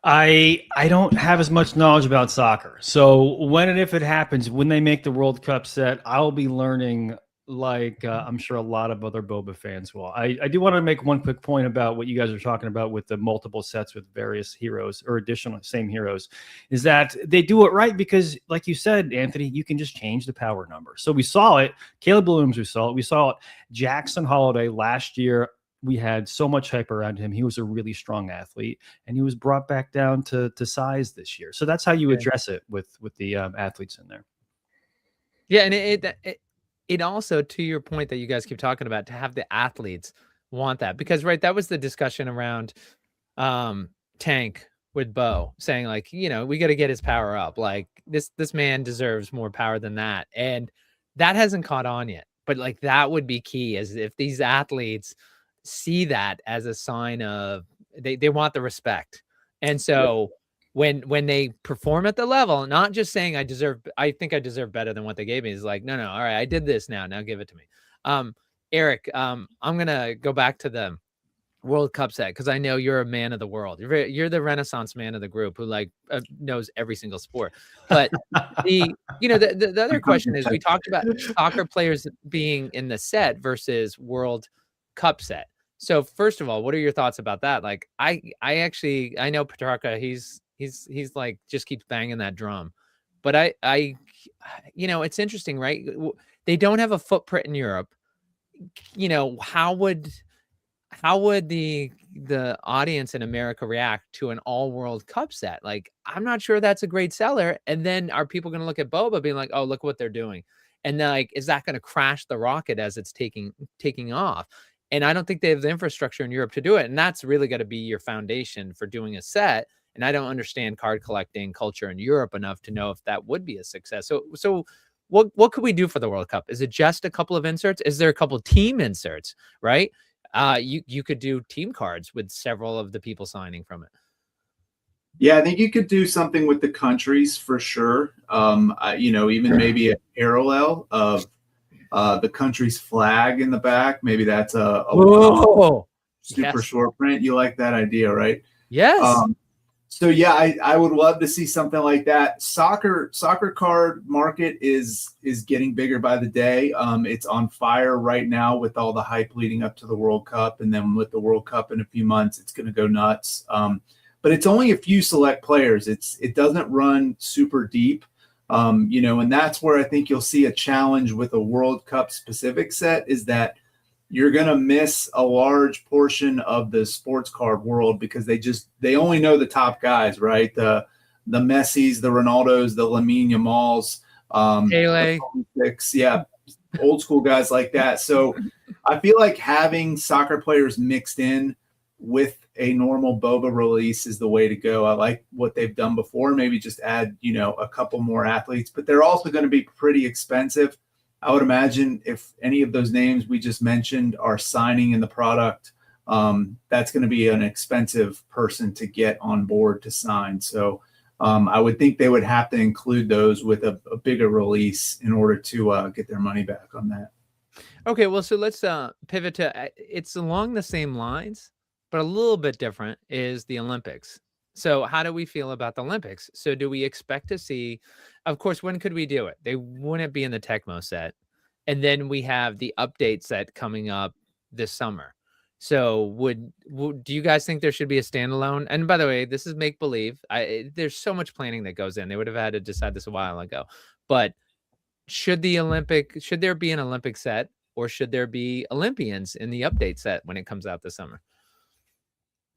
I don't have as much knowledge about soccer. So when and if it happens, when they make the World Cup set, I'll be learning like I'm sure a lot of other Boba fans will. I do want to make one quick point about what you guys are talking about with the multiple sets with various heroes or additional same heroes, is that they do it right because, like you said, Anthony, you can just change the power number. So we saw it. Caleb Williams, we saw it. Jackson Holiday last year. We had so much hype around him. He was a really strong athlete, and he was brought back down to size this year. So that's how you address it with the athletes in there. Yeah, and it also, to your point that you guys keep talking about, to have the athletes want that, because that was the discussion around Tank with Bo saying like, we got to get his power up. Like this man deserves more power than that, and that hasn't caught on yet. But like that would be key, as if these athletes see that as a sign of they want the respect. And so when they perform at the level, not just saying I think I deserve better than what they gave me, is like, no, all right, I did this, now give it to me. Eric, I'm gonna go back to the World Cup set, because I know you're a man of the world. You're the Renaissance man of the group who knows every single sport. But the other question is, we talked about soccer players being in the set versus World Cup set. So first of all, what are your thoughts about that? Like, I know Petrarca, he's like, just keeps banging that drum, but I it's interesting, right? They don't have a footprint in Europe. How would the audience in America react to an all World Cup set? Like, I'm not sure that's a great seller. And then are people going to look at Boba being like, oh, look what they're doing? And then, like, is that going to crash the rocket as it's taking off? And I don't think they have the infrastructure in Europe to do it. And that's really got to be your foundation for doing a set. And I don't understand card collecting culture in Europe enough to know if that would be a success. So what could we do for the World Cup? Is it just a couple of inserts? Is there a couple team inserts, right? You could do team cards with several of the people signing from it. Yeah, I think you could do something with the countries for sure. Even maybe a parallel of the country's flag in the back. Maybe that's a Whoa. super Yes. short print. You like that idea, right? Yes. So yeah, I would love to see something like that. Soccer card market is getting bigger by the day. It's on fire right now with all the hype leading up to the World Cup, and then with the World Cup in a few months, it's going to go nuts. But it's only a few select players. It doesn't run super deep, and that's where I think you'll see a challenge with a World Cup specific set is that you're going to miss a large portion of the sports card world because they only know the top guys, right? The Messis, the Ronaldos, the Lamine Yamals, Pele. yeah, old school guys like that. So I feel like having soccer players mixed in with a normal Boba release is the way to go. I like what they've done before. Maybe just add, a couple more athletes, but they're also going to be pretty expensive. I would imagine if any of those names we just mentioned are signing in the product, that's going to be an expensive person to get on board to sign. So I would think they would have to include those with a bigger release in order to get their money back on that. Okay, well, so let's pivot to it's along the same lines, but a little bit different is the Olympics. So how do we feel about the Olympics? So do we expect to see, of course, when could we do it? They wouldn't be in the Tecmo set. And then we have the update set coming up this summer. So would do you guys think there should be a standalone? And by the way, this is make believe. There's so much planning that goes in. They would have had to decide this a while ago. But should there be an Olympic set, or should there be Olympians in the update set when it comes out this summer?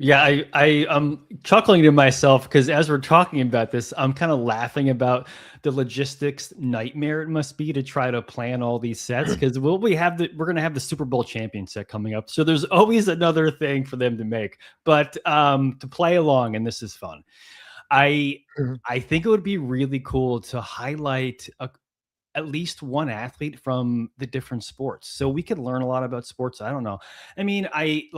Yeah, I'm chuckling to myself because as we're talking about this, I'm kind of laughing about the logistics nightmare it must be to try to plan all these sets because we're going to have the Super Bowl champion set coming up. So there's always another thing for them to make, but to play along, and this is fun. I think it would be really cool to highlight at least one athlete from the different sports, so we could learn a lot about sports. I don't know. I mean, I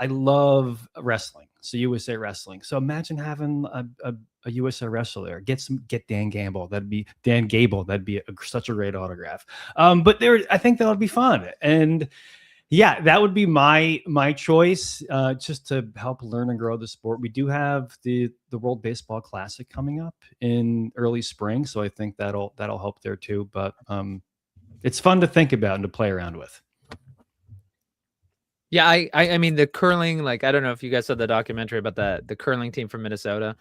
love wrestling, so USA Wrestling. So imagine having a USA wrestler there. Get Dan Gable. That'd be such a great autograph. But I think that would be fun, and yeah, that would be my choice, just to help learn and grow the sport. We do have the World Baseball Classic coming up in early spring, so I think that'll help there too. But it's fun to think about and to play around with. Yeah, I mean the curling, like I don't know if you guys saw the documentary about the curling team from Minnesota.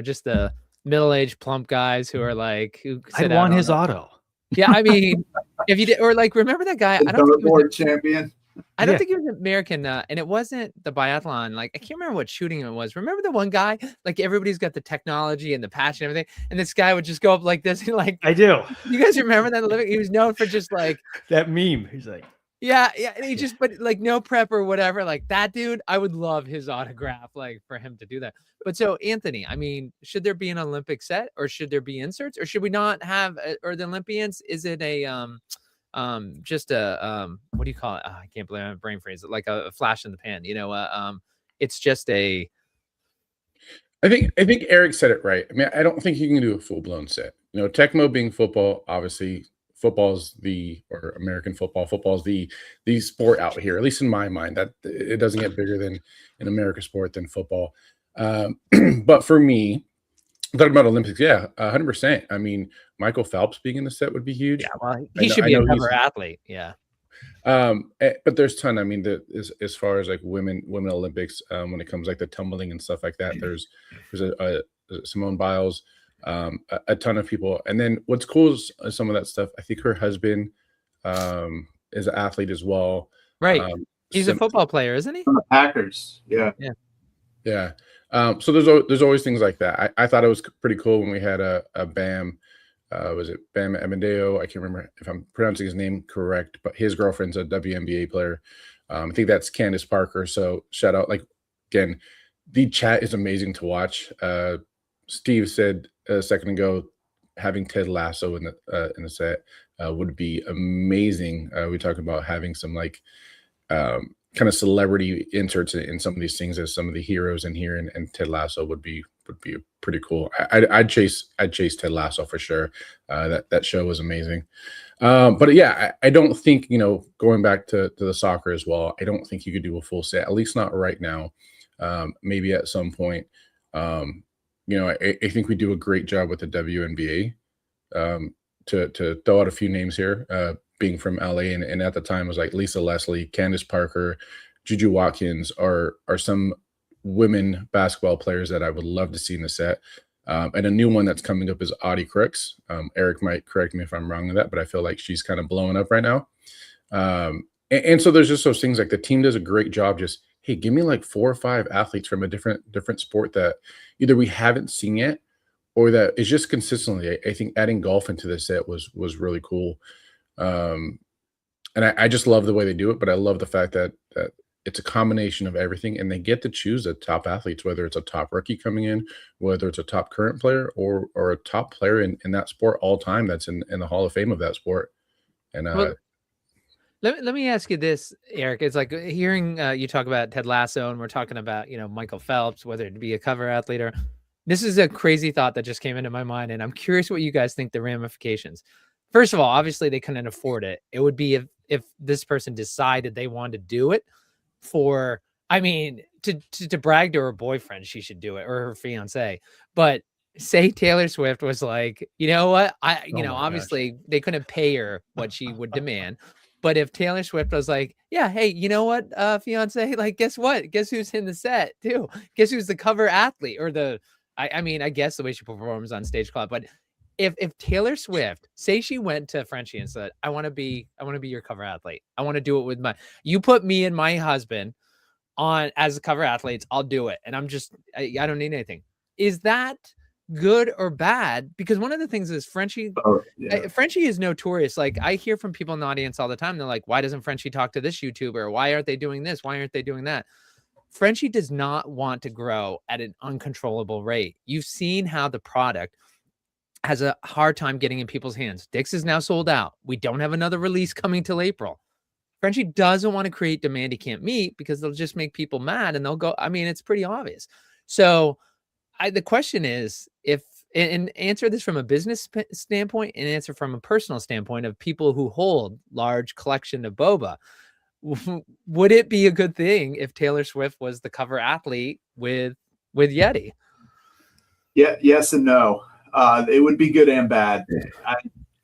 Just the middle-aged plump guys who are who I'd want his auto. Yeah, I mean, if you did, or remember that guy? I don't think he was champion. I don't think he was American, and it wasn't the biathlon. I can't remember what shooting it was. Remember the one guy? Everybody's got the technology and the passion and everything, and this guy would just go up like this and I do. You guys remember that? He was known for just that meme. He's like, yeah, and he just but no prep or whatever. That dude, I would love his autograph, for him to do that. But so Anthony, I mean, should there be an Olympic set, or should there be inserts, or should we not have, or the Olympians? Is it a just a what do you call it? I can't believe I'm brain freeze. Like a flash in the pan, it's just a. I think Eric said it right. I mean, I don't think you can do a full blown set. Tecmo being football, obviously football's or American football's the sport out here, at least in my mind, that it doesn't get bigger than an American sport than football. But for me, talking about Olympics, yeah, 100%. I mean, Michael Phelps being in the set would be huge. Yeah, well, he should be a cover athlete. Yeah. But there's ton. I mean, as far as women Olympics, when it comes the tumbling and stuff like that, there's a Simone Biles, a ton of people. And then what's cool is some of that stuff. I think her husband is an athlete as well. Right. He's a football player, isn't he? From the Packers. Yeah. Yeah. Yeah. So there's always things like that. I thought it was pretty cool when we had a Bam. Was it Bam Amendeo? I can't remember if I'm pronouncing his name correct, but his girlfriend's a WNBA player. I think that's Candace Parker. So shout out. Again, the chat is amazing to watch. Steve said a second ago having Ted Lasso in the set would be amazing. We talk about having some like kind of celebrity inserts in some of these things as some of the heroes in here, and Ted Lasso would be pretty cool. I'd chase Ted Lasso for sure. That show was amazing. But yeah, I don't think, going back to the soccer as well, I don't think you could do a full set, at least not right now. Maybe at some point. I think we do a great job with the WNBA. To throw out a few names here, being from LA, and at the time was like Lisa Leslie, Candace Parker, Juju Watkins are some women basketball players that I would love to see in the set. And a new one that's coming up is Audie Crooks. Eric might correct me if I'm wrong with that, but I feel like she's kind of blowing up right now. And so there's just those things, like the team does a great job. Just, hey, give me like 4 or 5 athletes from a different sport that either we haven't seen yet or that is just consistently. I think adding golf into this set was really cool. And I just love the way they do it, but I love the fact that it's a combination of everything, and they get to choose the top athletes, whether it's a top rookie coming in, whether it's a top current player or a top player in that sport all time that's in the Hall of Fame of that sport. And Well, let me ask you this, Eric. It's like hearing you talk about Ted Lasso, and we're talking about, Michael Phelps, whether it be a cover athlete or this is a crazy thought that just came into my mind, and I'm curious what you guys think the ramifications. First of all, obviously they couldn't afford it. It would be if this person decided they wanted to do it for, to brag to her boyfriend, she should do it, or her fiance. But say Taylor Swift was like, you know what? Obviously they couldn't pay her what she would demand. But if Taylor Swift was like, yeah, hey, you know what, fiance, like, guess what? Guess who's in the set too? Guess who's the cover athlete or I guess the way she performs on stage club. But if Taylor Swift, say she went to Frenchie and said, I want to be your cover athlete. I want to do it with you put me and my husband on as a cover athletes, I'll do it. And I don't need anything. Is that good or bad? Because one of the things is Frenchie is notorious. Like, I hear from people in the audience all the time. They're like, why doesn't Frenchie talk to this YouTuber? Why aren't they doing this? Why aren't they doing that? Frenchie does not want to grow at an uncontrollable rate. You've seen how the product has a hard time getting in people's hands. Dick's is now sold out. We don't have another release coming till April. Frenchie doesn't want to create demand he can't meet because they'll just make people mad and they'll go. It's pretty obvious. So the question is, and answer this from a business standpoint and answer from a personal standpoint of people who hold large collection of boba. Would it be a good thing if Taylor Swift was the cover athlete with Yeti? Yeah, yes and no. It would be good and bad.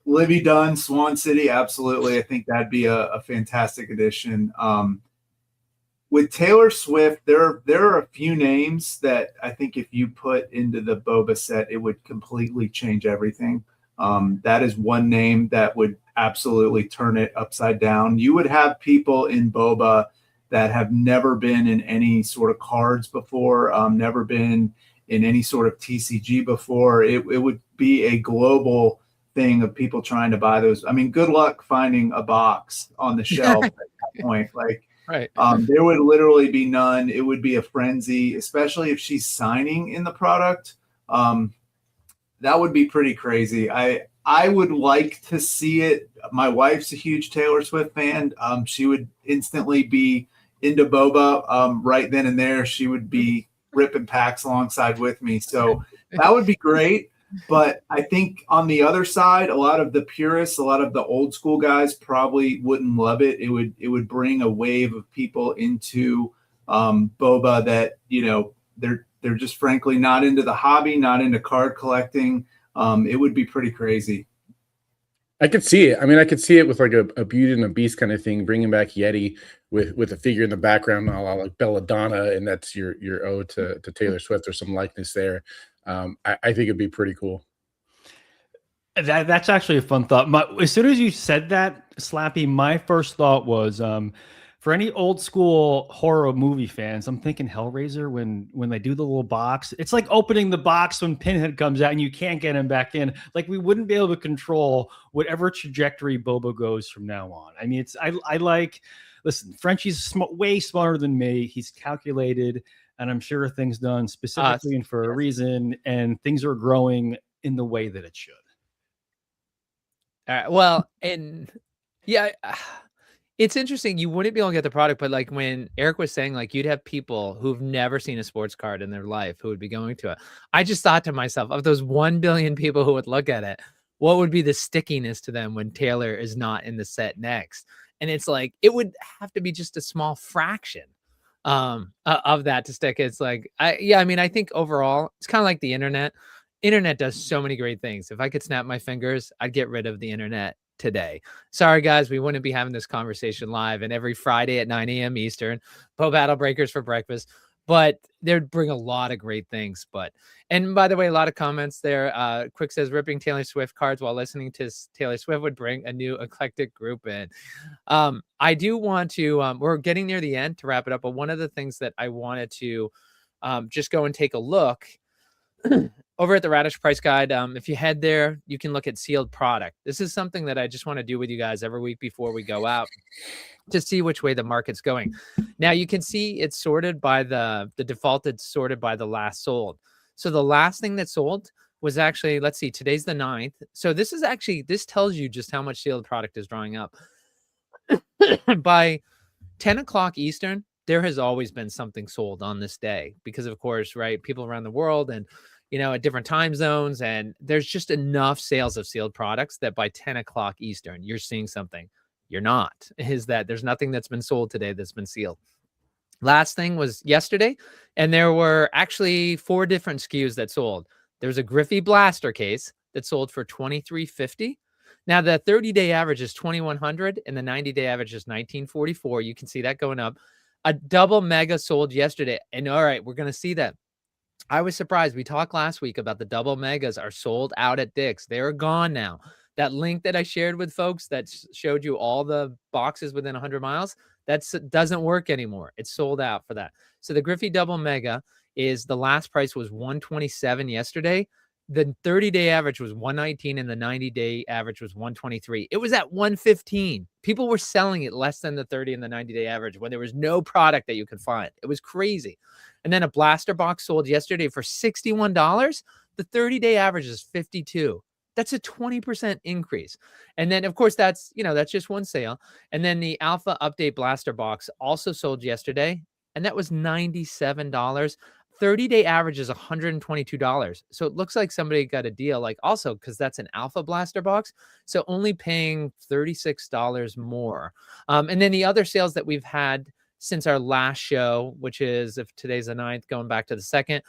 Livy Dunn, Swan City, absolutely. I think that'd be a fantastic addition. With Taylor Swift, there are a few names that I think if you put into the boba set, it would completely change everything. That is one name that would absolutely turn it upside down. You would have people in boba that have never been in any sort of cards before, never been in any sort of TCG before. It would be a global thing of people trying to buy those. Good luck finding a box on the shelf at that point. Like, right. There would literally be none. It would be a frenzy, especially if she's signing in the product. That would be pretty crazy. I would like to see it. My wife's a huge Taylor Swift fan. She would instantly be into boba right then and there. She would be ripping packs alongside with me. So that would be great. But I think on the other side, a lot of the purists, a lot of the old school guys probably wouldn't love it. It would bring a wave of people into boba that, they're just frankly not into the hobby, not into card collecting. It would be pretty crazy. I could see it. I could see it with like a Beauty and a Beast kind of thing, bringing back Yeti with a figure in the background, a la like Belladonna, and that's your ode to Taylor Swift or some likeness there. I think it'd be pretty cool. That's actually a fun thought. As soon as you said that, Slappy, my first thought was for any old school horror movie fans, I'm thinking Hellraiser when they do the little box. It's like opening the box when Pinhead comes out and you can't get him back in. Like, we wouldn't be able to control whatever trajectory Boba goes from now on. Listen, Frenchie's way smarter than me. He's calculated, and I'm sure things done specifically and for a reason, and things are growing in the way that it should. Well, and yeah, it's interesting. You wouldn't be able to get the product, but like when Eric was saying, like you'd have people who've never seen a sports card in their life who would be going to it. I just thought to myself, of those 1 billion people who would look at it, what would be the stickiness to them when Taylor is not in the set next? And it's like it would have to be just a small fraction of that to stick. It's like I mean, I think overall it's kind of like the internet. Internet does so many great things. If I could snap my fingers, I'd get rid of the internet today. Sorry, guys, we wouldn't be having this conversation live and every Friday at 9 a.m. Eastern, Bo Battle Breakers for breakfast. But they'd bring a lot of great things. And by the way, a lot of comments there. Quick says ripping Taylor Swift cards while listening to Taylor Swift would bring a new eclectic group in. I do want to, we're getting near the end to wrap it up, but one of the things that I wanted to just go and take a look over at the Radish Price Guide. If you head there, you can look at sealed product. This is something that I just want to do with you guys every week before we go out to see which way the market's going. Now you can see it's sorted by the defaulted sorted by the last sold. So the last thing that sold was actually, let's see, today's the 9th. So this tells you just how much sealed product is drawing up. By 10 o'clock Eastern, there has always been something sold on this day because of course, right, people around the world and at different time zones, and there's just enough sales of sealed products that by 10 o'clock Eastern, you're seeing something. You're not, is that there's nothing that's been sold today that's been sealed. Last thing was yesterday, and there were actually 4 different SKUs that sold. There's a Griffey blaster case that sold for $23.50. Now the 30-day average is $2,100 and the 90-day average is $19.44. You can see that going up. A double mega sold yesterday, and all right, we're going to see that. I was surprised. We talked last week about the double megas are sold out at Dick's. They're gone now. That link that I shared with folks that showed you all the boxes within 100 miles, that doesn't work anymore. It's sold out for that. So the Griffey double mega is the last price was $127 yesterday. The 30-day average was $119 and the 90-day average was $123. It was at $115. People were selling it less than the 30 and the 90-day average when there was no product that you could find. It was crazy. And then a blaster box sold yesterday for $61. The 30-day average is $52. That's a 20% increase. And then, of course, that's just one sale. And then the Alpha Update Blaster Box also sold yesterday, and that was $97. 30-day average is $122. So it looks like somebody got a deal, like also because that's an Alpha Blaster Box. So only paying $36 more. And then the other sales that we've had since our last show, which is, if today's the 9th, going back to the 2nd,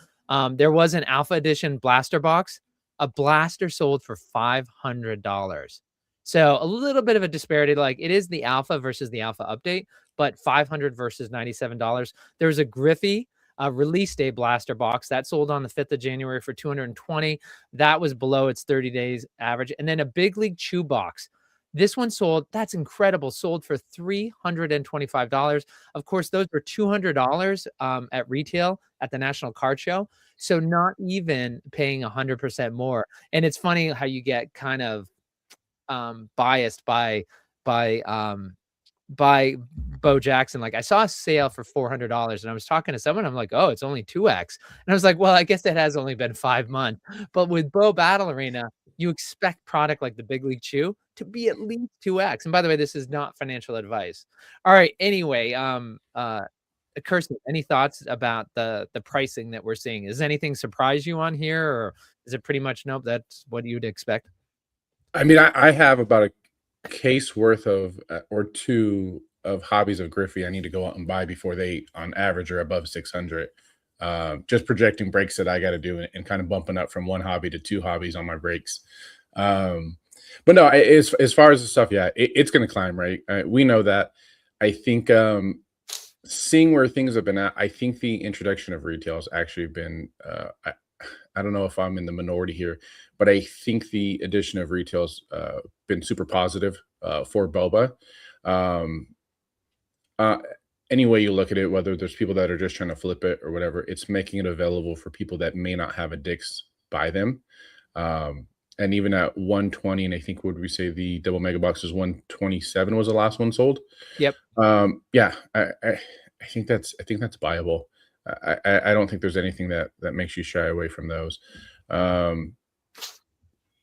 there was an Alpha Edition Blaster Box. A blaster sold for $500. So a little bit of a disparity. Like it is the Alpha versus the Alpha Update, but $500 versus $97. There's a Griffey release day blaster box that sold on the 5th of January for $220. That was below its 30 days average. And then a Big League Chew box. This one sold, that's incredible, sold for $325. Of course, those were $200 at retail at the National Card Show. So not even paying 100% more. And it's funny how you get kind of biased by Bo Jackson. Like I saw a sale for $400 and I was talking to someone. I'm like, oh, it's only 2X. And I was like, well, I guess it has only been 5 months. But with Bo Battle Arena, you expect product like the Big League Chew to be at least 2X. And by the way, this is not financial advice. All right. Anyway, Kirsten, any thoughts about the pricing that we're seeing? Does anything surprise you on here, or is it pretty much nope? That's what you'd expect. I mean, I have about a case worth of or two of hobbies of Griffey I need to go out and buy before they, on average, are above 600. Just projecting breaks that I got to do and kind of bumping up from one hobby to 2 hobbies on my breaks. But no, as far as the stuff, yeah, it's going to climb, right? We know that. I think seeing where things have been at, I think the introduction of retail has actually been, I don't know if I'm in the minority here, but I think the addition of retail has been super positive for boba. Any way you look at it, whether there's people that are just trying to flip it or whatever, it's making it available for people that may not have a Dick's buy them. And even at 120, and I think would we say the double mega box is 127 was the last one sold. Yep. Yeah, I think that's viable. I don't think there's anything that makes you shy away from those.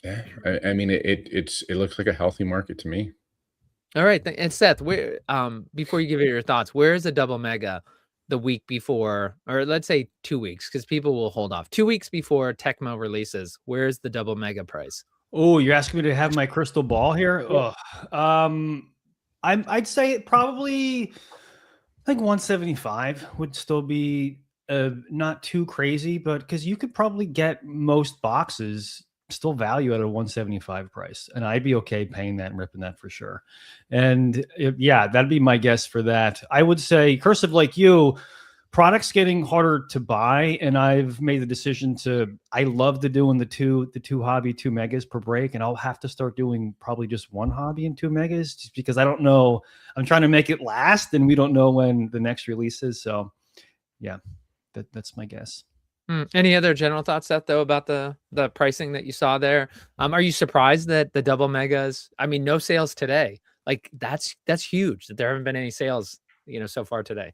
Yeah, I mean, it looks like a healthy market to me. All right, and Seth, where before you give it your thoughts, where is a double mega the week before, or let's say 2 weeks, because people will hold off 2 weeks before Tecmo releases? Where's the double mega price? Oh, you're asking me to have my crystal ball here? Ugh. I'd say probably like 175 would still be not too crazy, but because you could probably get most boxes still value at a 175 price, and I'd be okay paying that and ripping that for sure. And yeah, that'd be my guess for that. I would say, Cursive, like you, products getting harder to buy, and I've made the decision to. I love to doing the two hobby 2 megas per break, and I'll have to start doing probably just 1 hobby and 2 megas, just because I don't know. I'm trying to make it last, and we don't know when the next release is. So, yeah, that's my guess. Any other general thoughts, Seth, though, about the pricing that you saw there? Are you surprised that the double megas? I mean, no sales today. Like that's huge that there haven't been any sales, so far today.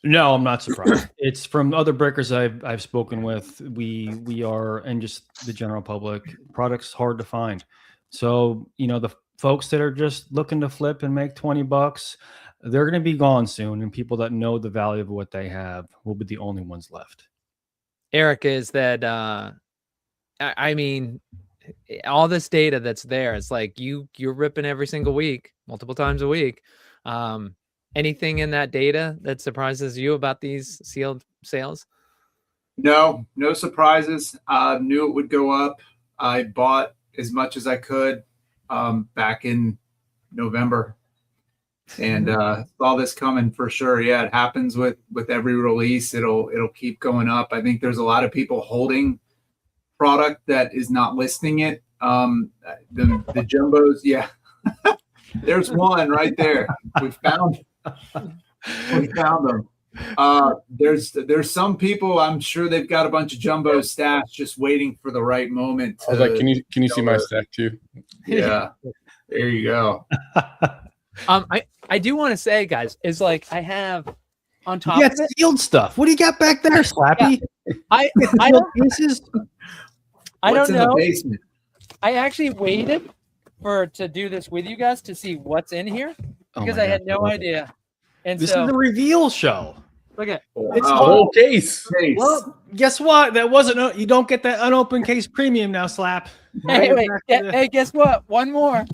No, I'm not surprised. It's from other breakers I've spoken with. We are, and just the general public, products hard to find. So, the folks that are just looking to flip and make $20, they're going to be gone soon. And people that know the value of what they have will be the only ones left. Eric, is that I mean, all this data that's there, it's like you're ripping every single week, multiple times a week. Anything in that data that surprises you about these sealed sales? No surprises. Knew it would go up. I bought as much as I could back in November, and saw this coming for sure. Yeah, it happens with every release. It'll keep going up. I think there's a lot of people holding product that is not listing it. The jumbos, yeah. There's one right there. We found them. There's some people, I'm sure they've got a bunch of jumbo stats just waiting for the right moment. I was like, can you see my stack too? Yeah. There you go. I do want to say, guys, is like I have on top You of got it. sealed stuff. What do you got back there, Slappy? I Sealed pieces? I What's don't in know. the basement? I actually waited to do this with you guys to see what's in here because my I had God. no idea. And This so is the reveal show. look at It's The whole case. Case. Well, guess what? That wasn't. You don't get that unopened case premium now, Slap. hey, wait, hey, guess what? One more.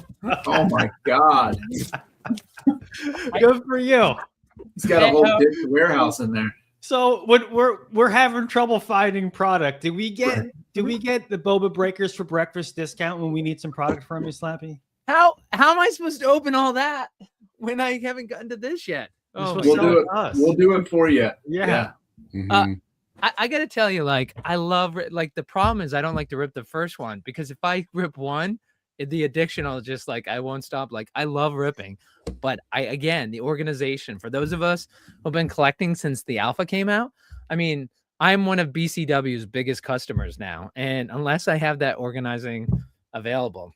Oh my God. Good for you. He's got a whole big warehouse in there. So we're having trouble finding product. Do we get the boba breakers for breakfast discount when we need some product from you, Slappy? How am I supposed to open all that when I haven't gotten to this yet? Oh, supposed my We'll to God. do it. us. We'll do it for you. Yeah. Mhm. I gotta tell you, like, I love like the problem is I don't like to rip the first one because if I rip one, the addiction will just like I won't stop. Like I love ripping, but the organization for those of us who've been collecting since the alpha came out. I mean, I'm one of BCW's biggest customers now, and unless I have that organizing available.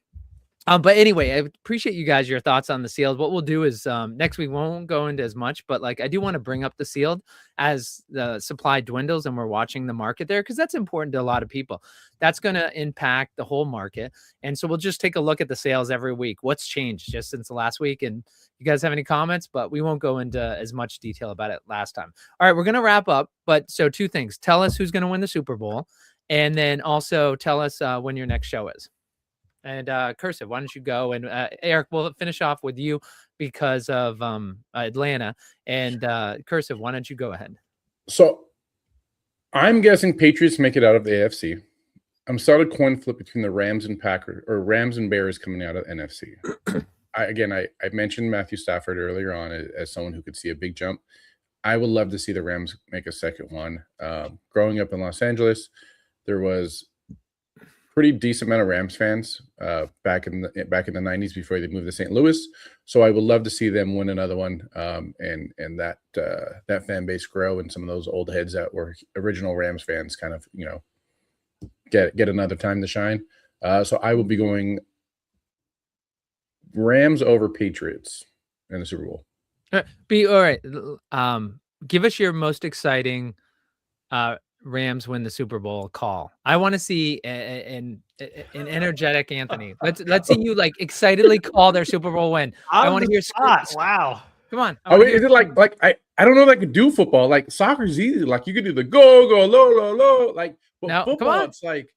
But anyway, I appreciate you guys, your thoughts on the sealed. What we'll do is next week we won't go into as much, but like I do want to bring up the sealed as the supply dwindles and we're watching the market there because that's important to a lot of people. That's going to impact the whole market. And so we'll just take a look at the sales every week. What's changed just since the last week? And you guys have any comments, but we won't go into as much detail about it last time. All right, we're going to wrap up. But so 2 things. Tell us who's going to win the Super Bowl. And then also tell us when your next show is. And Cursive, why don't you go? And Eric, we'll finish off with you because of Atlanta. And Cursive, why don't you go ahead? So I'm guessing Patriots make it out of the AFC. I'm starting a coin flip between the Rams and Rams and Bears coming out of NFC. I mentioned Matthew Stafford earlier on as someone who could see a big jump. I would love to see the Rams make a second one. Growing up in Los Angeles, there was pretty decent amount of Rams fans back in the 90s before they moved to St. Louis. So I would love to see them win another one and that fan base grow and some of those old heads that were original Rams fans kind of, get another time to shine. So I will be going Rams over Patriots in the Super Bowl. All right. Give us your most exciting Rams win the Super Bowl call. I want to see an energetic Anthony. Let's see you like excitedly call their Super Bowl win. I want to hear Wow. Come on. Is it like I don't know if I could do football. Like soccer's easy. Like you could do the go low. Like but No, come football, on. it's like,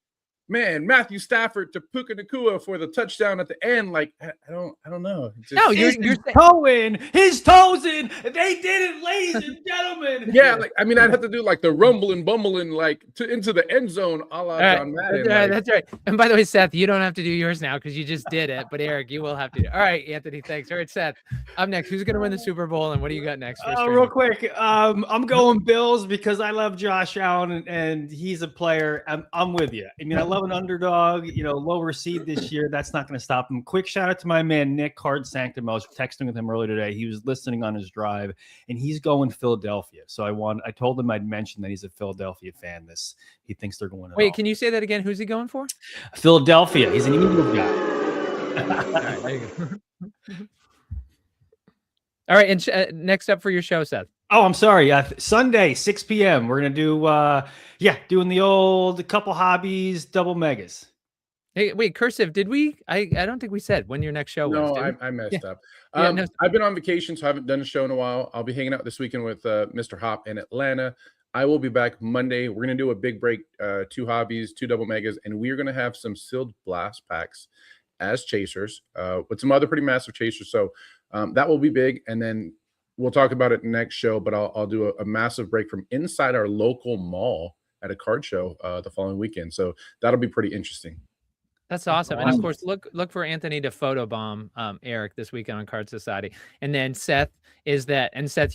man, Matthew Stafford to Puka Nakua for the touchdown at the end. Like I don't know. It's just- No, you're his toes in. They did it, ladies and gentlemen. yeah. Like I mean, I'd have to do like the rumbling, bumbling, like into the end zone, a la John Madden. That's right. And by the way, Seth, you don't have to do yours now because you just did it. But Eric, you will have to. All right, Anthony, thanks. All right, Seth, up next. Who's going to win the Super Bowl, and what do you got next? Real quick, I'm going Bills because I love Josh Allen and he's a player. I'm with you. I mean, I love an underdog. Lower seed this year. That's not going to stop him. Quick shout out to my man Nick Card Sanctum. I was texting with him earlier today. He was listening on his drive, and he's going Philadelphia. So I told him I'd mention that he's a Philadelphia fan. He thinks they're going. Wait, can you say that again? Who's he going for? Philadelphia. He's an Eagles guy. All right, there you go. All right, and next up for your show, Seth. Oh, I'm sorry. Sunday, 6 p.m. We're gonna do doing the old couple hobbies, double megas. Hey, wait, Cursive, did we? I don't think we said when your next show was. No, I messed up. Yeah, no. I've been on vacation, so I haven't done a show in a while. I'll be hanging out this weekend with Mr. Hop in Atlanta. I will be back Monday. We're going to do a big break, 2 hobbies, 2 double megas, and we're going to have some sealed blast packs as chasers with some other pretty massive chasers. So that will be big. And then we'll talk about it next show, but I'll do a massive break from inside our local mall at a card show the following weekend. So that'll be pretty interesting. That's awesome. And of course, look for Anthony to photobomb Eric this weekend on Card Society. And then Seth,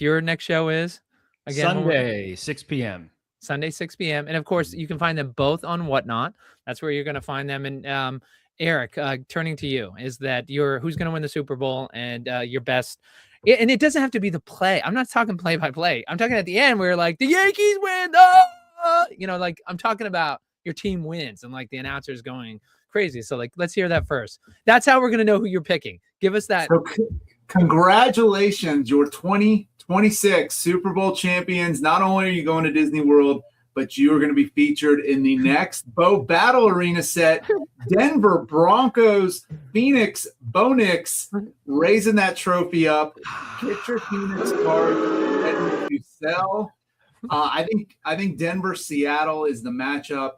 your next show is? Again, Sunday, 6 p.m. Sunday, 6 p.m. And of course, you can find them both on Whatnot. That's where you're going to find them. And Eric, turning to you, is that who's going to win the Super Bowl and your best. And it doesn't have to be the play. I'm not talking play by play. I'm talking at the end where like the Yankees win. Like I'm talking about your team wins and like the announcers going crazy. So like, let's hear that first. That's how we're going to know who you're picking. Give us that. So, congratulations, your 2026 Super Bowl champions. Not only are you going to Disney World, but you are going to be featured in the next Bo Battle Arena set. Denver Broncos, Phoenix, Bonix, raising that trophy up. Get your Phoenix card ready to sell. I think Denver, Seattle is the matchup.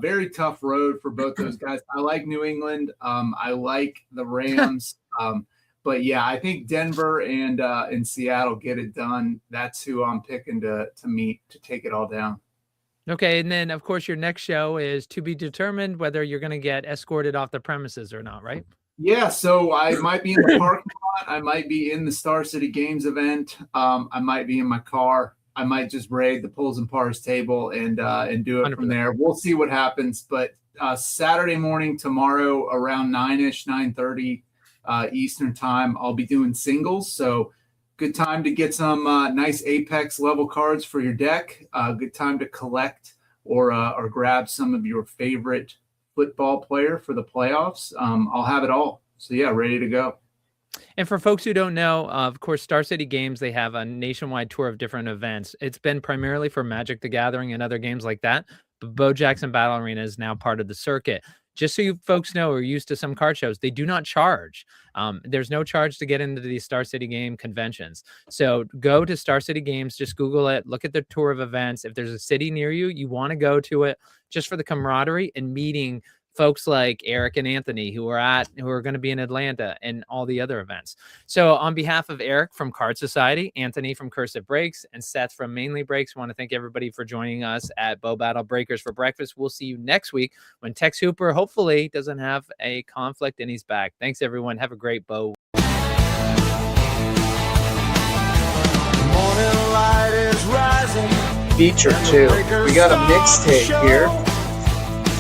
Very tough road for both those guys. I like New England. I like the Rams. But yeah, I think Denver and Seattle get it done. That's who I'm picking to meet to take it all down. Okay, and then of course your next show is to be determined whether you're going to get escorted off the premises or not, right? Yeah, so I might be in the parking lot. I might be in the Star City Games event. I might be in my car. I might just raid the pulls and pars table and do it 100%. from there. We'll see what happens. But Saturday morning, tomorrow, around 9-ish, 9:30 Eastern time, I'll be doing singles. So good time to get some nice Apex level cards for your deck. Good time to collect or grab some of your favorite football player for the playoffs. I'll have it all. So yeah, ready to go. And for folks who don't know, of course, Star City Games, they have a nationwide tour of different events. It's been primarily for Magic the Gathering and other games like that. But Bo Jackson Battle Arena is now part of the circuit. Just so you folks know, or used to some card shows, they do not charge. There's no charge to get into these Star City Game conventions. So go to Star City Games, just Google it, look at the tour of events. If there's a city near you, you want to go to it just for the camaraderie and meeting folks like Eric and Anthony who are going to be in Atlanta and all the other events. So on behalf of Eric from Card Society, Anthony from Cursive Breaks, and Seth from Mainly Breaks, I want to thank everybody for joining us at Bo Battle Breakers for breakfast. We'll see you next week when Tex Hooper hopefully doesn't have a conflict in his back. Thanks everyone. Have a great Bo. Morning light is rising. Feature 2. We got a mixtape here.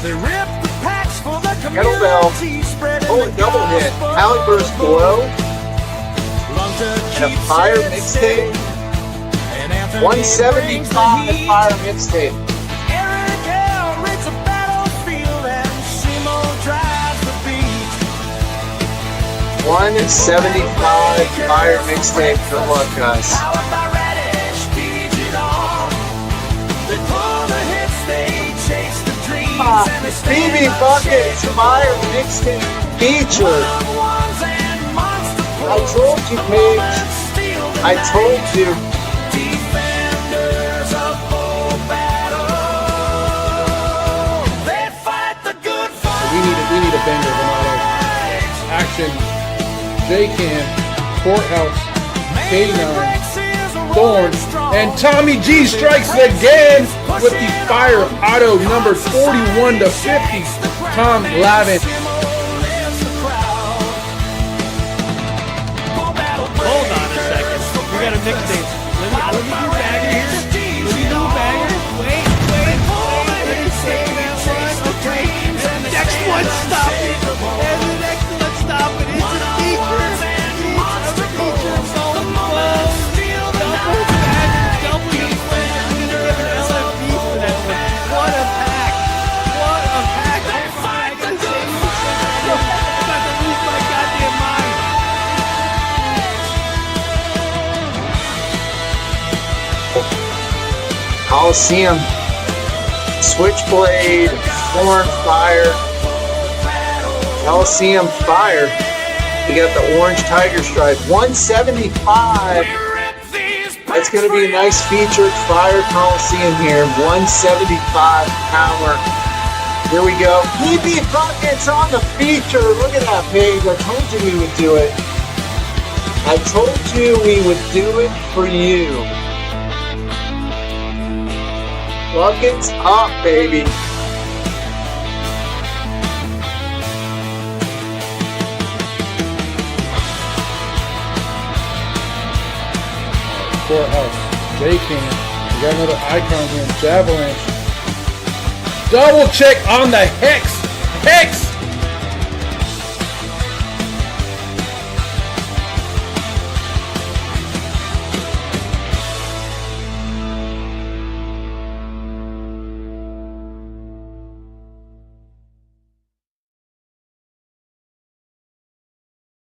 They rip the packs for the Kettlebell. community, spreading Oh, the a double hit. gospel. Halliburst Glow. Lungta And a keeps Fire it mixtape. safe, and Anthony brings the 175 heat. Fire mixtape. Eric L. rigs a battlefield, and Simo drives the beat. 175 Fire mixtape. Good luck, guys. Powered by Radish, feeds it on. They pull the hits BB Buckets Fire Mixtape feature. I told you, Paige. I told you. We need a banger, Renato. Action, J-Can, Courthouse, K9, Thorn, and Tommy G strikes again with the fire auto number 41 to 50. Tom Lavin. Hold on a second. We got a mixtape. Let me do bagger here. Let me do bagger. Wait. Let me say that one. Okay. And the next one, stop it. And the next one, stop it. It's a feature. It's a feature. Double bagger. Double you. I'm gonna give an LFP for that one. What a pack. What a pack. I gotta say, I'm about to lose my goddamn mind. Coliseum, Switchblade, Thorn Fire, Coliseum Fire. We got the Orange Tiger Stripe, 175. That's going to be a nice featured Fire Coliseum here, 175 power. Here we go. PB Buckets on the feature. Look at that page. I told you we would do it. I told you we would do it for you. Buckets up, baby. Courthouse, J-Can. We got another icon here, Javelin. Double check on the Hex. Hex